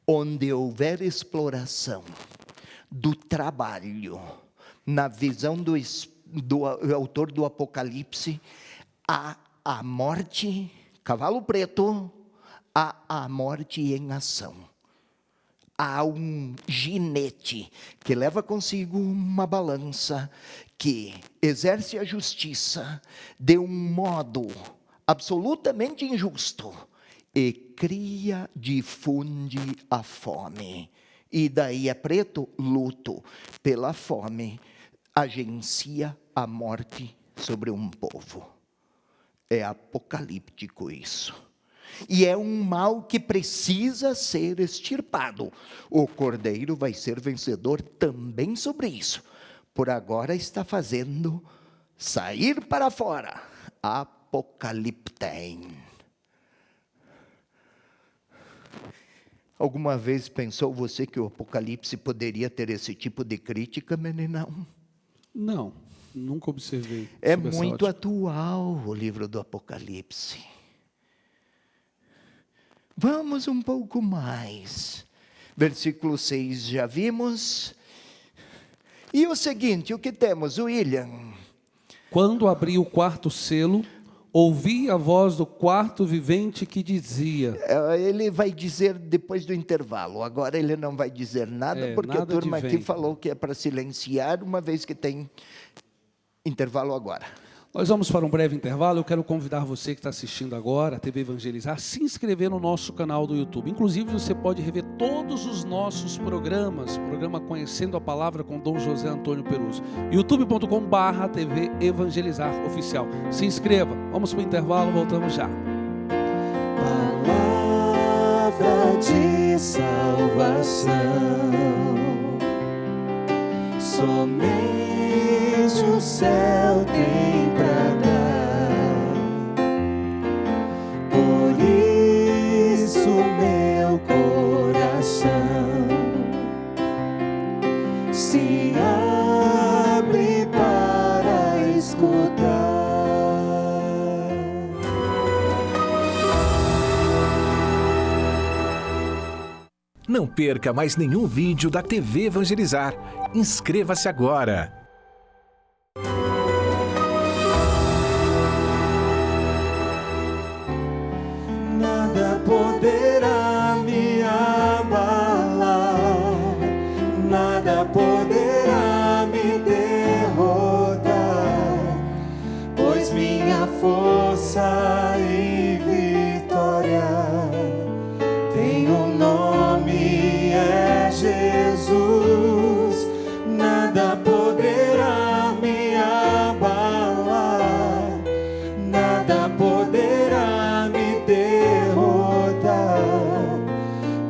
onde houver exploração do trabalho, na visão do autor do Apocalipse, há a morte, cavalo preto, há a morte em ação. Há um ginete que leva consigo uma balança, que exerce a justiça de um modo absolutamente injusto e difunde a fome. E daí é preto, luto pela fome, agencia a morte sobre um povo. É apocalíptico isso. E é um mal que precisa ser extirpado. O Cordeiro vai ser vencedor também sobre isso. Por agora está fazendo sair para fora. Apocaliptem. Alguma vez pensou você que o Apocalipse poderia ter esse tipo de crítica, meninão? Não, nunca observei. É muito atual o livro do Apocalipse. Vamos um pouco mais. Versículo 6 já vimos. E o seguinte, o que temos, William? Quando abri o 4º selo, ouvi a voz do 4º vivente que dizia... Ele vai dizer depois do intervalo. Agora ele não vai dizer nada, porque nada a turma aqui falou que é para silenciar, uma vez que tem intervalo agora. Nós vamos para um breve intervalo. Eu quero convidar você que está assistindo agora a TV Evangelizar a se inscrever no nosso canal do YouTube. Inclusive, você pode rever todos os nossos programas. Programa Conhecendo a Palavra com Dom José Antônio Peruso. youtube.com/TV Evangelizar Oficial. Se inscreva. Vamos para o intervalo, voltamos já. Palavra de salvação. Somente o céu tem pra dar. se abre para escutar. Não perca mais nenhum vídeo da TV Evangelizar. Inscreva-se agora. Nada poderá me abalar, nada poderá me derrotar, pois minha força e vitória tem um nome, é Jesus. Nada poderá me abalar, nada poderá me derrotar,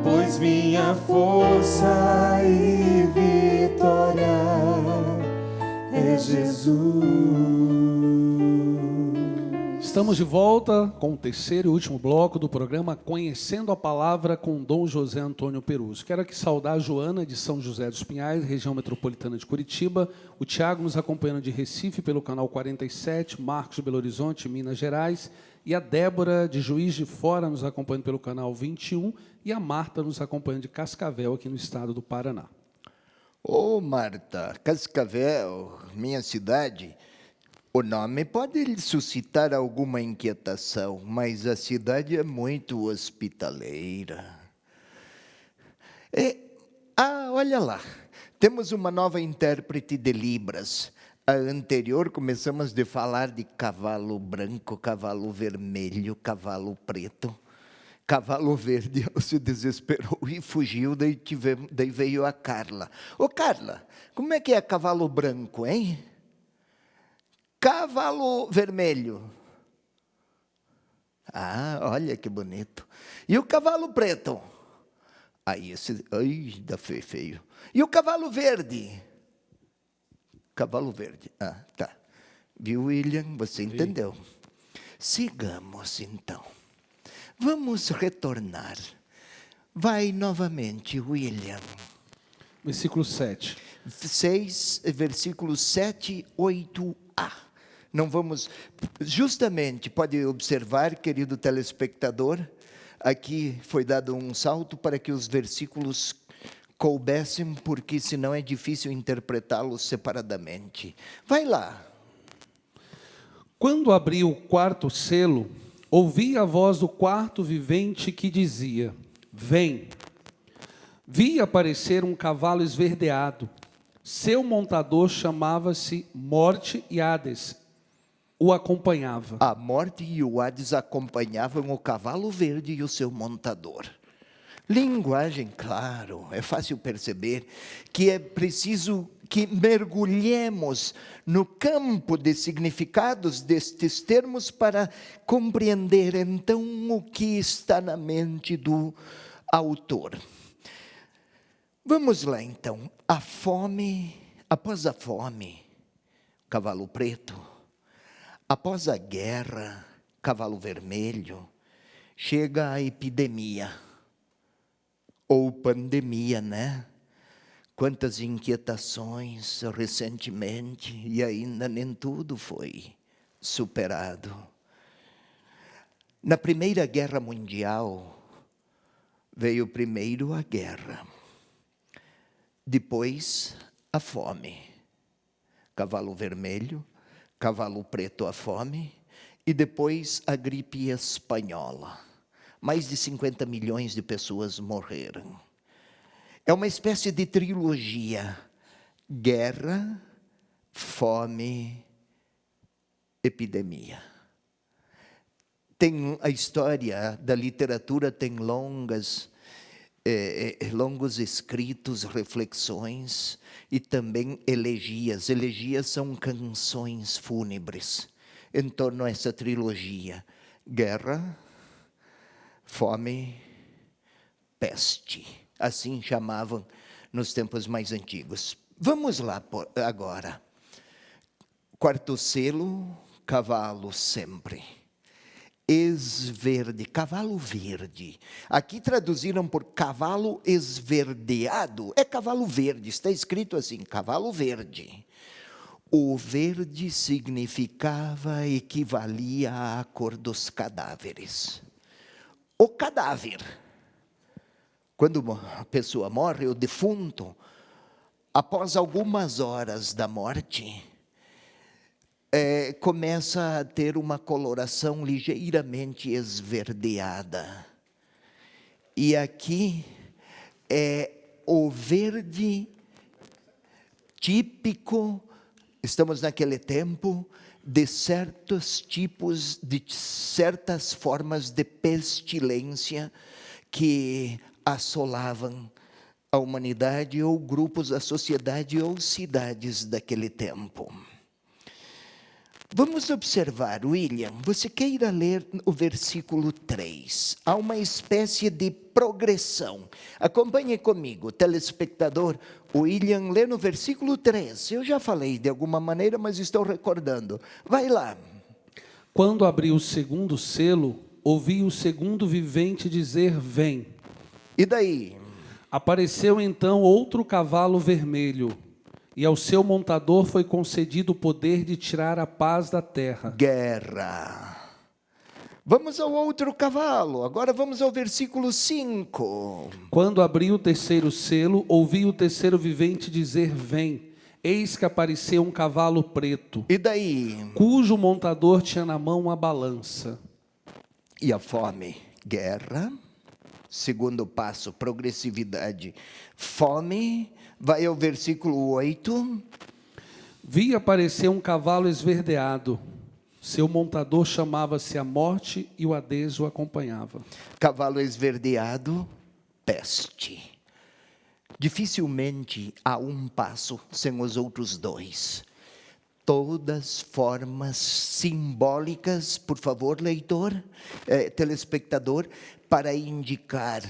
pois minha força e vitória é Jesus. Estamos de volta com o terceiro e último bloco do programa Conhecendo a Palavra com Dom José Antônio Peruso. Quero aqui saudar a Joana de São José dos Pinhais, região metropolitana de Curitiba, o Tiago nos acompanhando de Recife pelo canal 47, Marcos de Belo Horizonte, Minas Gerais, e a Débora de Juiz de Fora nos acompanhando pelo canal 21 e a Marta nos acompanhando de Cascavel, aqui no estado do Paraná. Ô, Marta, Cascavel, minha cidade, o nome pode lhe suscitar alguma inquietação, mas a cidade é muito hospitaleira. Olha lá, temos uma nova intérprete de Libras. A anterior começamos de falar de cavalo branco, cavalo vermelho, cavalo preto. Cavalo verde, ela se desesperou e fugiu, daí veio a Carla. Ô Carla, como é que é cavalo branco, hein? Cavalo vermelho. Ah, olha que bonito. E o cavalo preto? Dá feio. E o cavalo verde? Cavalo verde. Ah, tá. Viu, William? Você entendeu. Sigamos, então. Vamos retornar. Vai novamente, William. Versículo 7. 6, versículos 7, 8a. Não vamos... Justamente, pode observar, querido telespectador, aqui foi dado um salto para que os versículos coubessem, porque senão é difícil interpretá-los separadamente. Vai lá. Quando abri o quarto selo, ouvi a voz do quarto vivente que dizia: vem. Vi aparecer um cavalo esverdeado. Seu montador chamava-se Morte e Hades. O acompanhava. A Morte e o Hades acompanhavam o cavalo verde e o seu montador. Linguagem, claro, é fácil perceber que é preciso que mergulhemos no campo de significados destes termos para compreender, então, o que está na mente do autor. Vamos lá, então. A fome, após a fome, cavalo preto. Após a guerra, cavalo vermelho, chega a epidemia. Ou pandemia, né? Quantas inquietações recentemente, e ainda nem tudo foi superado. Na Primeira Guerra Mundial, veio primeiro a guerra, depois a fome. Cavalo vermelho, cavalo preto a fome, e depois a gripe espanhola. Mais de 50 milhões de pessoas morreram. É uma espécie de trilogia: guerra, fome, epidemia. Tem a história da literatura, tem longos escritos, reflexões e também elegias. Elegias são canções fúnebres em torno a essa trilogia: guerra, fome, peste. Assim chamavam nos tempos mais antigos. Vamos lá agora. Quarto selo, cavalo sempre. cavalo verde. Aqui traduziram por cavalo esverdeado. É cavalo verde, está escrito assim, cavalo verde. O verde significava, equivalia à cor dos cadáveres. O cadáver, quando a pessoa morre, o defunto, após algumas horas da morte, começa a ter uma coloração ligeiramente esverdeada. E aqui é o verde típico, estamos naquele tempo, de certos tipos, de certas formas de pestilência que assolavam a humanidade ou grupos da sociedade ou cidades daquele tempo. Vamos observar, William, você queira ler o versículo 3. Há uma espécie de progressão. Acompanhe comigo, telespectador. William lê no versículo 3. Eu já falei de alguma maneira, mas estou recordando. Vai lá. Quando abriu o segundo selo, ouvi o segundo vivente dizer: vem. E daí? Apareceu então outro cavalo vermelho, e ao seu montador foi concedido o poder de tirar a paz da terra. Guerra. Vamos ao outro cavalo, agora vamos ao versículo 5. Quando abriu o terceiro selo, ouvi o terceiro vivente dizer: vem. Eis que apareceu um cavalo preto. E daí? Cujo montador tinha na mão uma balança. E a fome? Guerra. Segundo passo, progressividade. Fome. Vai ao versículo 8. Vi aparecer um cavalo esverdeado. Seu montador chamava-se a Morte e o Hades o acompanhava. Cavalo esverdeado, peste. Dificilmente há um passo sem os outros dois. Todas formas simbólicas, por favor, leitor, telespectador, para indicar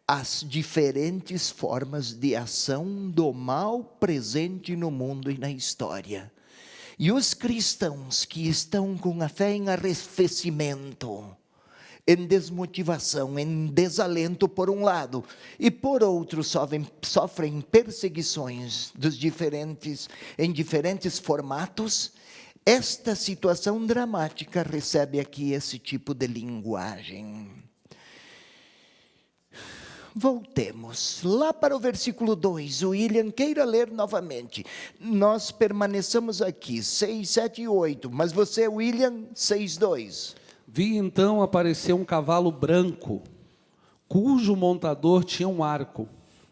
as diferentes formas de ação do mal presente no mundo e na história. E os cristãos que estão com a fé em arrefecimento, em desmotivação, em desalento por um lado, e por outro sofrem perseguições em diferentes formatos, esta situação dramática recebe aqui esse tipo de linguagem. Voltemos lá para o versículo 2, o William queira ler novamente. Nós permaneçamos aqui, 6, 7 e 8, mas você, William, 6, 2. Vi então aparecer um cavalo branco, cujo montador tinha um arco.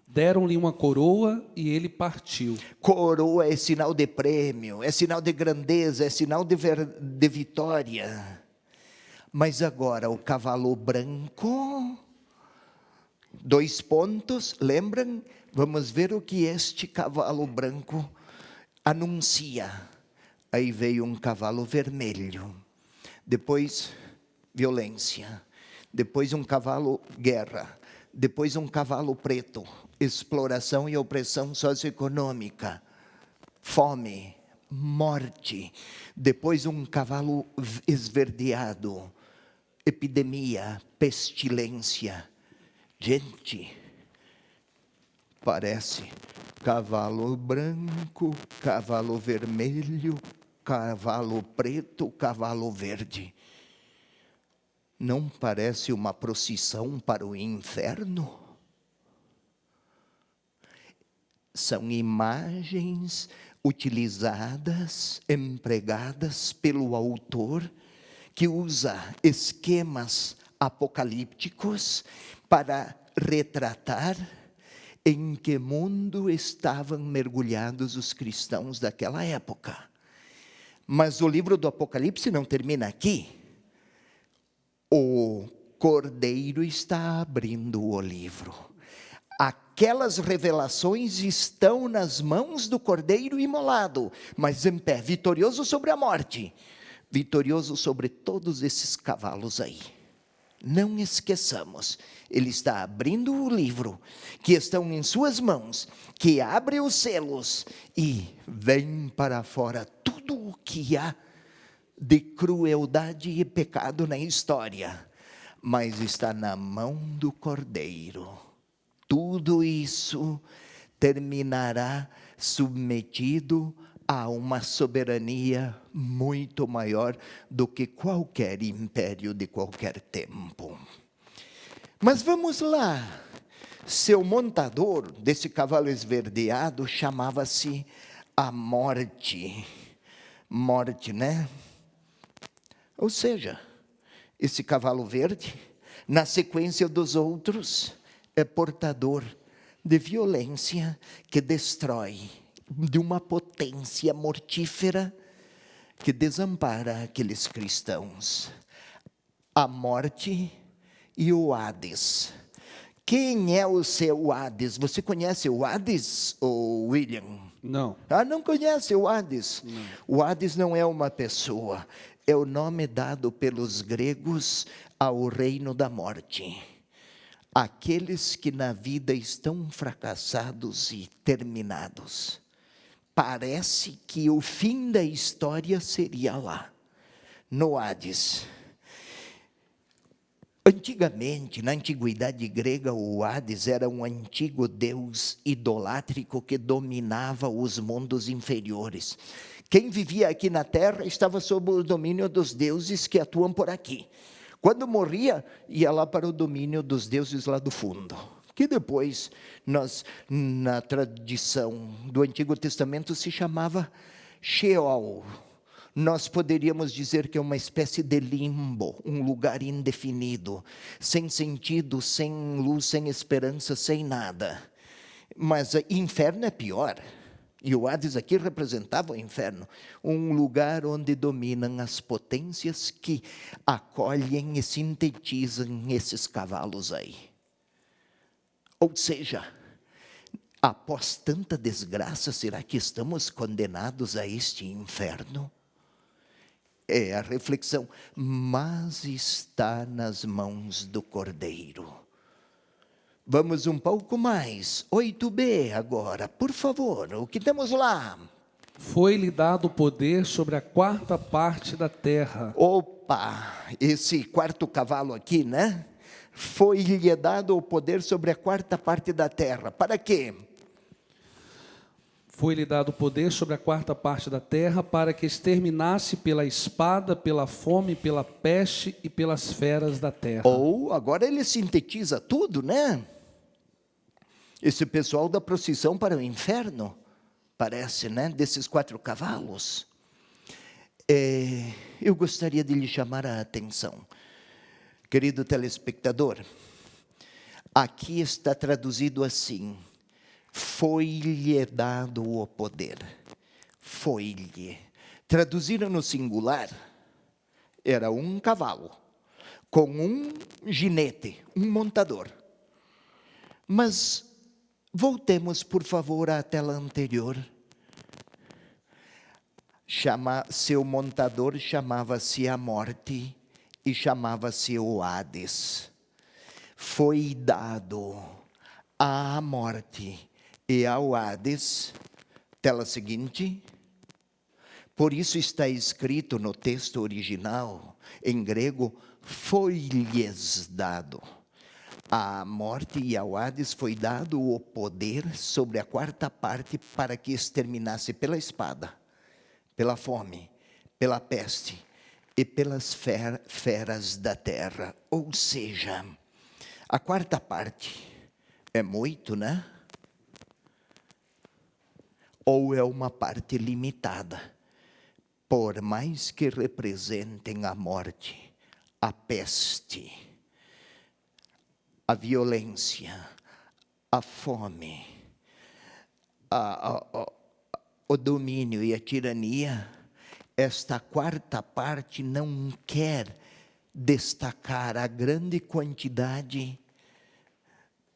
Deram-lhe uma coroa e ele partiu. Coroa é sinal de prêmio, é sinal de grandeza, é sinal de vitória. Mas agora o cavalo branco... 2 pontos, lembram? Vamos ver o que este cavalo branco anuncia. Aí veio um cavalo vermelho, depois violência, depois um cavalo guerra, depois um cavalo preto, exploração e opressão socioeconômica, fome, morte, depois um cavalo esverdeado, epidemia, pestilência. Gente, parece cavalo branco, cavalo vermelho, cavalo preto, cavalo verde. Não parece uma procissão para o inferno? São imagens utilizadas, empregadas pelo autor, que usa esquemas apocalípticos para retratar em que mundo estavam mergulhados os cristãos daquela época. Mas o livro do Apocalipse não termina aqui. O Cordeiro está abrindo o livro. Aquelas revelações estão nas mãos do Cordeiro imolado, mas em pé, vitorioso sobre a morte, vitorioso sobre todos esses cavalos aí. Não esqueçamos, ele está abrindo o livro, que estão em suas mãos, que abre os selos e vem para fora tudo o que há de crueldade e pecado na história, mas está na mão do Cordeiro. Tudo isso terminará submetido a uma soberania muito maior do que qualquer império de qualquer tempo. Mas vamos lá. Seu montador desse cavalo esverdeado chamava-se a Morte. Morte, né? Ou seja, esse cavalo verde, na sequência dos outros, é portador de violência que destrói, de uma potência mortífera que desampara aqueles cristãos. A morte e o Hades. Quem é o seu Hades? Você conhece o Hades, ou William? Não. Não conhece o Hades? Não. O Hades não é uma pessoa, é o nome dado pelos gregos ao reino da morte. Aqueles que na vida estão fracassados e terminados. Parece que o fim da história seria lá, no Hades. Antigamente, na antiguidade grega, o Hades era um antigo deus idolátrico que dominava os mundos inferiores. Quem vivia aqui na terra estava sob o domínio dos deuses que atuam por aqui. Quando morria, ia lá para o domínio dos deuses lá do fundo. Que depois, na tradição do Antigo Testamento, se chamava Sheol. Nós poderíamos dizer que é uma espécie de limbo, um lugar indefinido, sem sentido, sem luz, sem esperança, sem nada. Mas inferno é pior. E o Hades aqui representava o inferno, um lugar onde dominam as potências que acolhem e sintetizam esses cavalos aí. Ou seja, após tanta desgraça, será que estamos condenados a este inferno? É a reflexão, mas está nas mãos do Cordeiro. Vamos um pouco mais, 8b agora, por favor, o que temos lá? Foi-lhe dado poder sobre a quarta parte da terra. Opa, esse quarto cavalo aqui, né? Foi-lhe dado o poder sobre a quarta parte da terra, para quê? Foi-lhe dado poder sobre a quarta parte da terra para que exterminasse pela espada, pela fome, pela peste e pelas feras da terra. Ou, agora ele sintetiza tudo, né? Esse pessoal da procissão para o inferno, parece, né? Desses 4 cavalos. Eu gostaria de lhe chamar a atenção. Querido telespectador, aqui está traduzido assim: foi-lhe dado o poder. Foi-lhe. Traduziram no singular, era um cavalo, com um ginete, um montador. Mas, voltemos, por favor, à tela anterior. Seu montador chamava-se a Morte e chamava-se o Hades. Foi dado à Morte e ao Hades, tela seguinte. Por isso está escrito no texto original, em grego, foi-lhes dado. À Morte e ao Hades foi dado o poder sobre a quarta parte para que exterminasse pela espada, pela fome, pela peste e pelas feras da terra. Ou seja, a quarta parte é muito, né? Ou é uma parte limitada, por mais que representem a morte, a peste, a violência, a fome, o domínio e a tirania, esta quarta parte não quer destacar a grande quantidade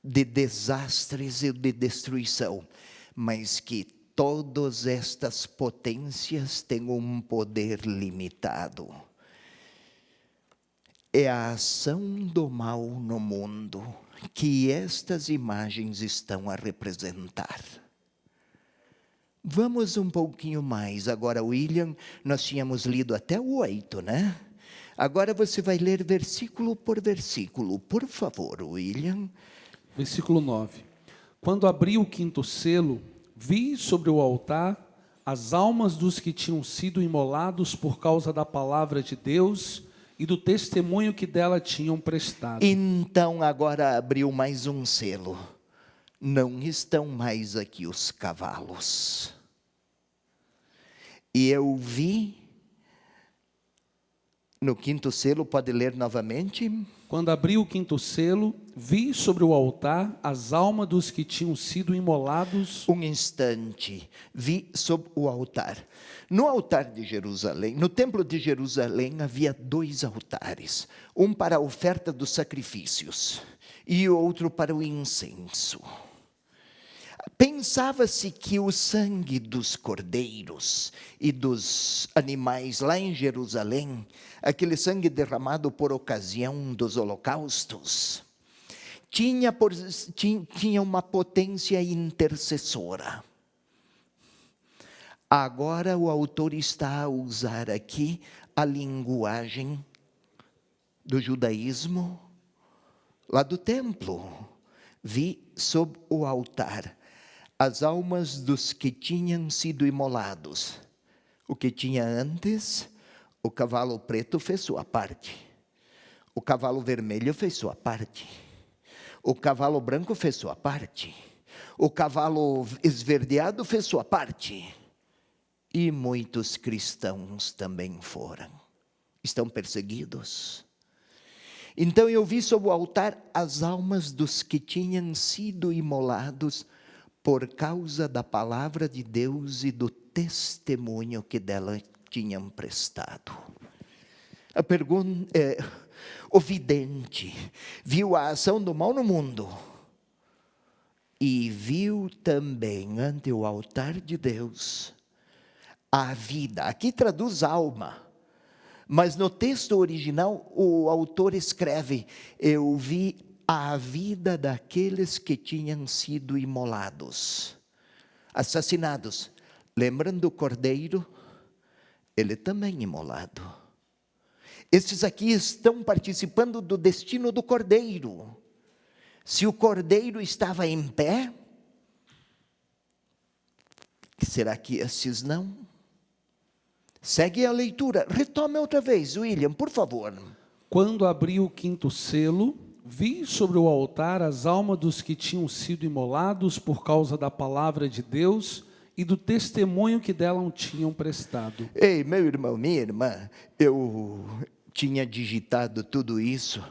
de desastres e de destruição, mas que todas estas potências têm um poder limitado. É a ação do mal no mundo que estas imagens estão a representar. Vamos um pouquinho mais. Agora, William, nós tínhamos lido até o 8, né? Agora você vai ler versículo por versículo. Por favor, William. Versículo 9. Quando abri o 5º selo, vi sobre o altar as almas dos que tinham sido imolados por causa da palavra de Deus e do testemunho que dela tinham prestado. Então agora abriu mais um selo. Não estão mais aqui os cavalos. E eu vi, no 5º selo, pode ler novamente? Quando abri o 5º selo, vi sobre o altar as almas dos que tinham sido imolados. Um instante, vi sobre o altar. No altar de Jerusalém, no templo de Jerusalém, havia 2 altares. Um para a oferta dos sacrifícios e outro para o incenso. Pensava-se que o sangue dos cordeiros e dos animais lá em Jerusalém, aquele sangue derramado por ocasião dos holocaustos, tinha uma potência intercessora. Agora o autor está a usar aqui a linguagem do judaísmo, lá do templo. Vi sob o altar as almas dos que tinham sido imolados. O que tinha antes, o cavalo preto fez sua parte. O cavalo vermelho fez sua parte. O cavalo branco fez sua parte. O cavalo esverdeado fez sua parte. E muitos cristãos também foram. Estão perseguidos. Então eu vi sobre o altar as almas dos que tinham sido imolados por causa da palavra de Deus e do testemunho que dela tinham prestado. A pergunta é, o vidente viu a ação do mal no mundo e viu também ante o altar de Deus a vida. Aqui traduz alma, mas no texto original o autor escreve: eu vi a vida daqueles que tinham sido imolados, assassinados. Lembram do cordeiro? Ele também imolado. Esses aqui estão participando do destino do cordeiro. Se o cordeiro estava em pé, será que esses não? Segue a leitura. Retome outra vez, William, por favor. Quando abri o 5º selo, vi sobre o altar as almas dos que tinham sido imolados por causa da palavra de Deus e do testemunho que dela tinham prestado. Ei, meu irmão, minha irmã, eu tinha digitado tudo isso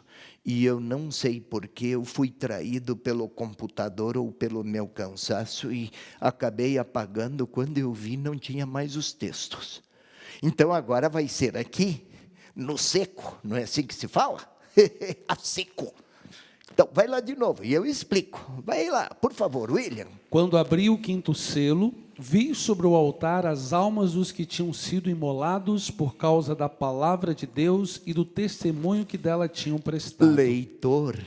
e eu não sei porquê, eu fui traído pelo computador ou pelo meu cansaço e acabei apagando. Quando eu vi, não tinha mais os textos. Então agora vai ser aqui, no seco, não é assim que se fala? A seco. Então, vai lá de novo e eu explico. Vai lá, por favor, William. Quando abri o 5º selo, vi sobre o altar as almas dos que tinham sido imolados por causa da palavra de Deus e do testemunho que dela tinham prestado. Leitor,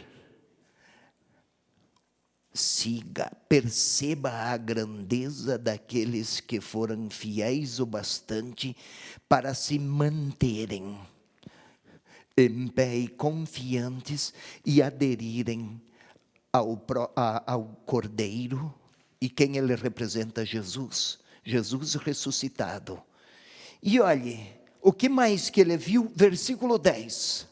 siga, perceba a grandeza daqueles que foram fiéis o bastante para se manterem em pé e confiantes e aderirem ao Cordeiro. E quem ele representa? Jesus. Jesus ressuscitado. E olhe, o que mais que ele viu? Versículo 10.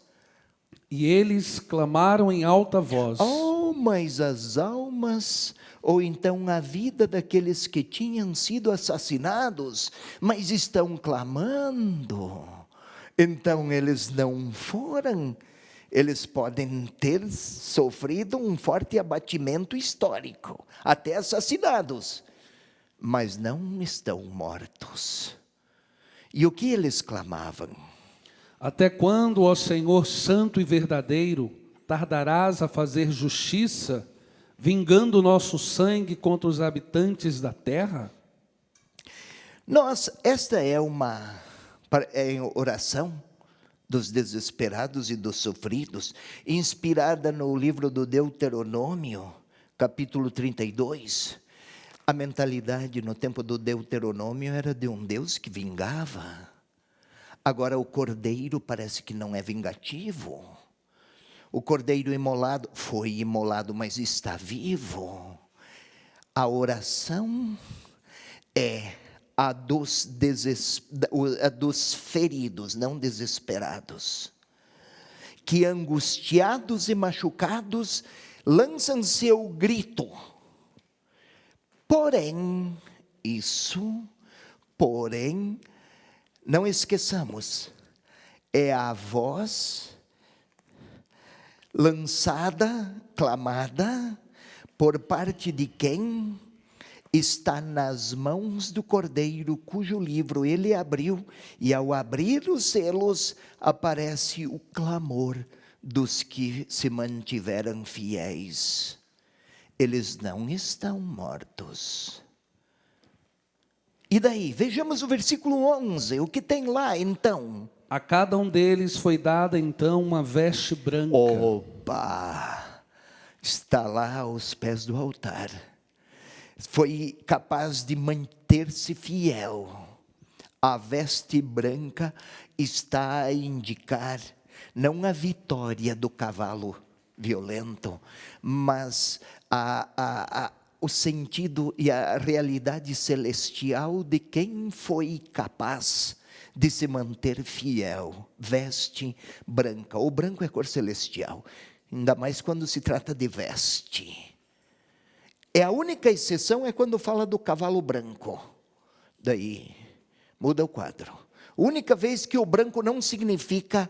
E eles clamaram em alta voz. Oh, mas as almas, ou então a vida daqueles que tinham sido assassinados, mas estão clamando. Então eles não foram, eles podem ter sofrido um forte abatimento histórico, até assassinados, mas não estão mortos. E o que eles clamavam? Até quando, ó Senhor santo e verdadeiro, tardarás a fazer justiça, vingando o nosso sangue contra os habitantes da terra? Esta é uma oração dos desesperados e dos sofridos, inspirada no livro do Deuteronômio, capítulo 32. A mentalidade no tempo do Deuteronômio era de um Deus que vingava. Agora o cordeiro parece que não é vingativo. O cordeiro imolado foi imolado, mas está vivo. A oração é a dos feridos, não desesperados, que angustiados e machucados lançam seu grito. Porém, não esqueçamos, é a voz lançada, clamada, por parte de quem está nas mãos do Cordeiro, cujo livro ele abriu, e ao abrir os selos, aparece o clamor dos que se mantiveram fiéis. Eles não estão mortos. E daí, vejamos o versículo 11, o que tem lá então? A cada um deles foi dada então uma veste branca. Opa! Está lá aos pés do altar. Foi capaz de manter-se fiel. A veste branca está a indicar não a vitória do cavalo violento, mas o sentido e a realidade celestial de quem foi capaz de se manter fiel. Veste branca. O branco é cor celestial, ainda mais quando se trata de veste. A única exceção é quando fala do cavalo branco. Daí, muda o quadro. A única vez que o branco não significa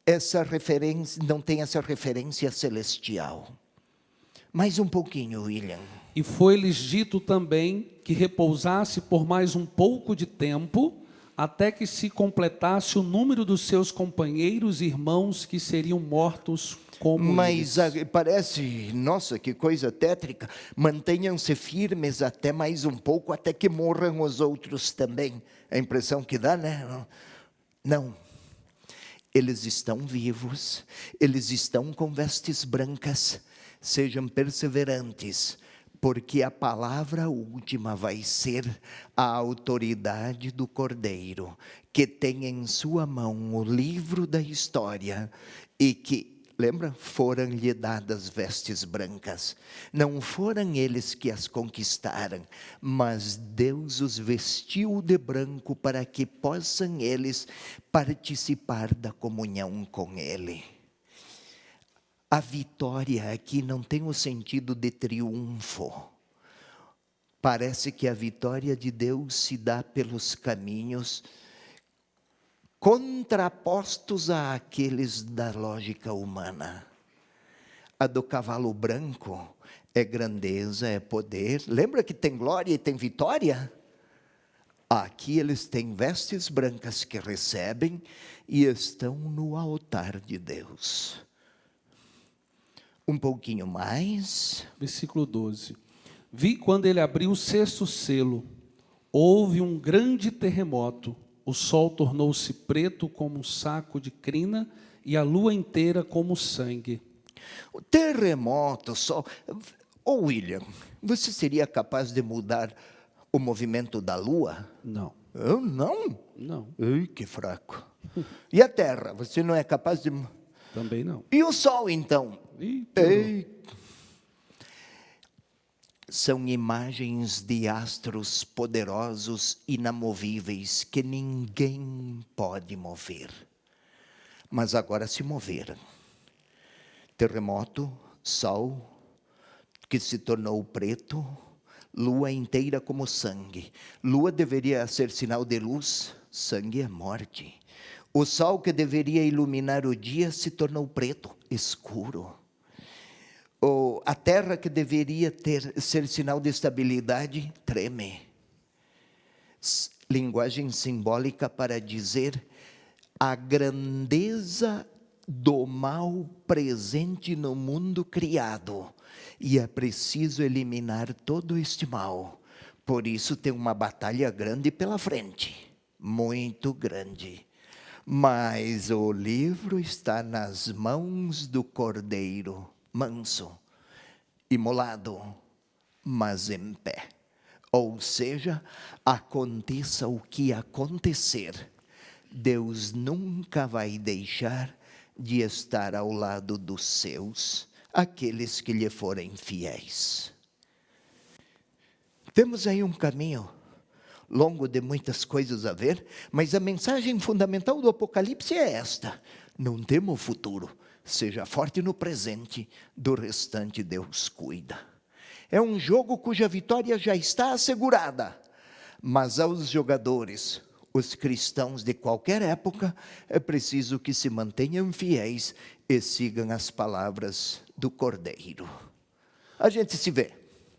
essa referência, não tem essa referência celestial. Mais um pouquinho, William. E foi-lhes dito também que repousasse por mais um pouco de tempo, até que se completasse o número dos seus companheiros e irmãos que seriam mortos como Mas eles. Parece, nossa, que coisa tétrica. Mantenham-se firmes até mais um pouco, até que morram os outros também. É a impressão que dá, né? Não. Eles estão vivos, eles estão com vestes brancas. Sejam perseverantes, porque a palavra última vai ser a autoridade do Cordeiro, que tem em sua mão o livro da história e que, lembra, foram-lhe dadas vestes brancas. Não foram eles que as conquistaram, mas Deus os vestiu de branco para que possam eles participar da comunhão com Ele. A vitória aqui não tem o sentido de triunfo. Parece que a vitória de Deus se dá pelos caminhos contrapostos àqueles da lógica humana. A do cavalo branco é grandeza, é poder. Lembra que tem glória e tem vitória? Aqui eles têm vestes brancas que recebem e estão no altar de Deus. Um pouquinho mais. Versículo 12. Vi quando ele abriu o sexto selo, houve um grande terremoto. O sol tornou-se preto como um saco de crina e a lua inteira como sangue. O terremoto, sol. William, você seria capaz de mudar o movimento da lua? Não. Eu não? Não. Ai, que fraco. E a terra, você não é capaz de... Também não. E o sol, então? Ei. São imagens de astros poderosos, inamovíveis, que ninguém pode mover. Mas agora se moveram. Terremoto, sol, que se tornou preto, lua inteira como sangue. Lua deveria ser sinal de luz, sangue é morte. O sol que deveria iluminar o dia se tornou preto, escuro. A terra que deveria ser sinal de estabilidade, treme. Linguagem simbólica para dizer a grandeza do mal presente no mundo criado. E é preciso eliminar todo este mal. Por isso tem uma batalha grande pela frente, muito grande. Mas o livro está nas mãos do Cordeiro, manso, imolado, mas em pé. Ou seja, aconteça o que acontecer, Deus nunca vai deixar de estar ao lado dos seus, aqueles que lhe forem fiéis. Temos aí um caminho longo de muitas coisas a ver, mas a mensagem fundamental do Apocalipse é esta: não tema o futuro, seja forte no presente, do restante Deus cuida. É um jogo cuja vitória já está assegurada, mas aos jogadores, os cristãos de qualquer época, é preciso que se mantenham fiéis e sigam as palavras do Cordeiro. A gente se vê.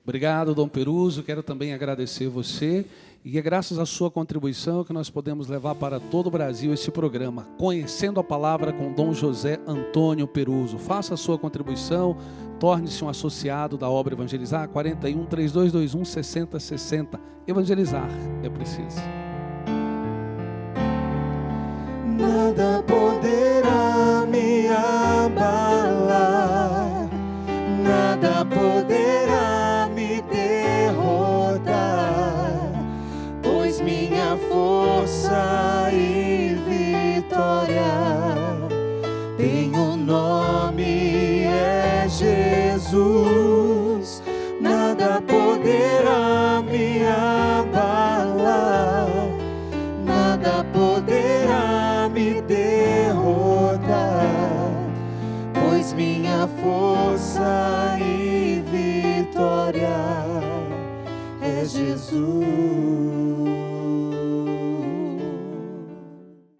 Obrigado, Dom Peruso. Quero também agradecer você. E é graças à sua contribuição que nós podemos levar para todo o Brasil esse programa, Conhecendo a Palavra com Dom José Antônio Peruso. Faça a sua contribuição, torne-se um associado da obra Evangelizar, 41 3221 6060. Evangelizar é preciso. Nada poderá me abalar, nada poderá me derrotar, pois minha força e vitória tem um nome, é Jesus. Nada poderá me abalar, nada poderá me derrotar, pois minha força e vitória é Jesus.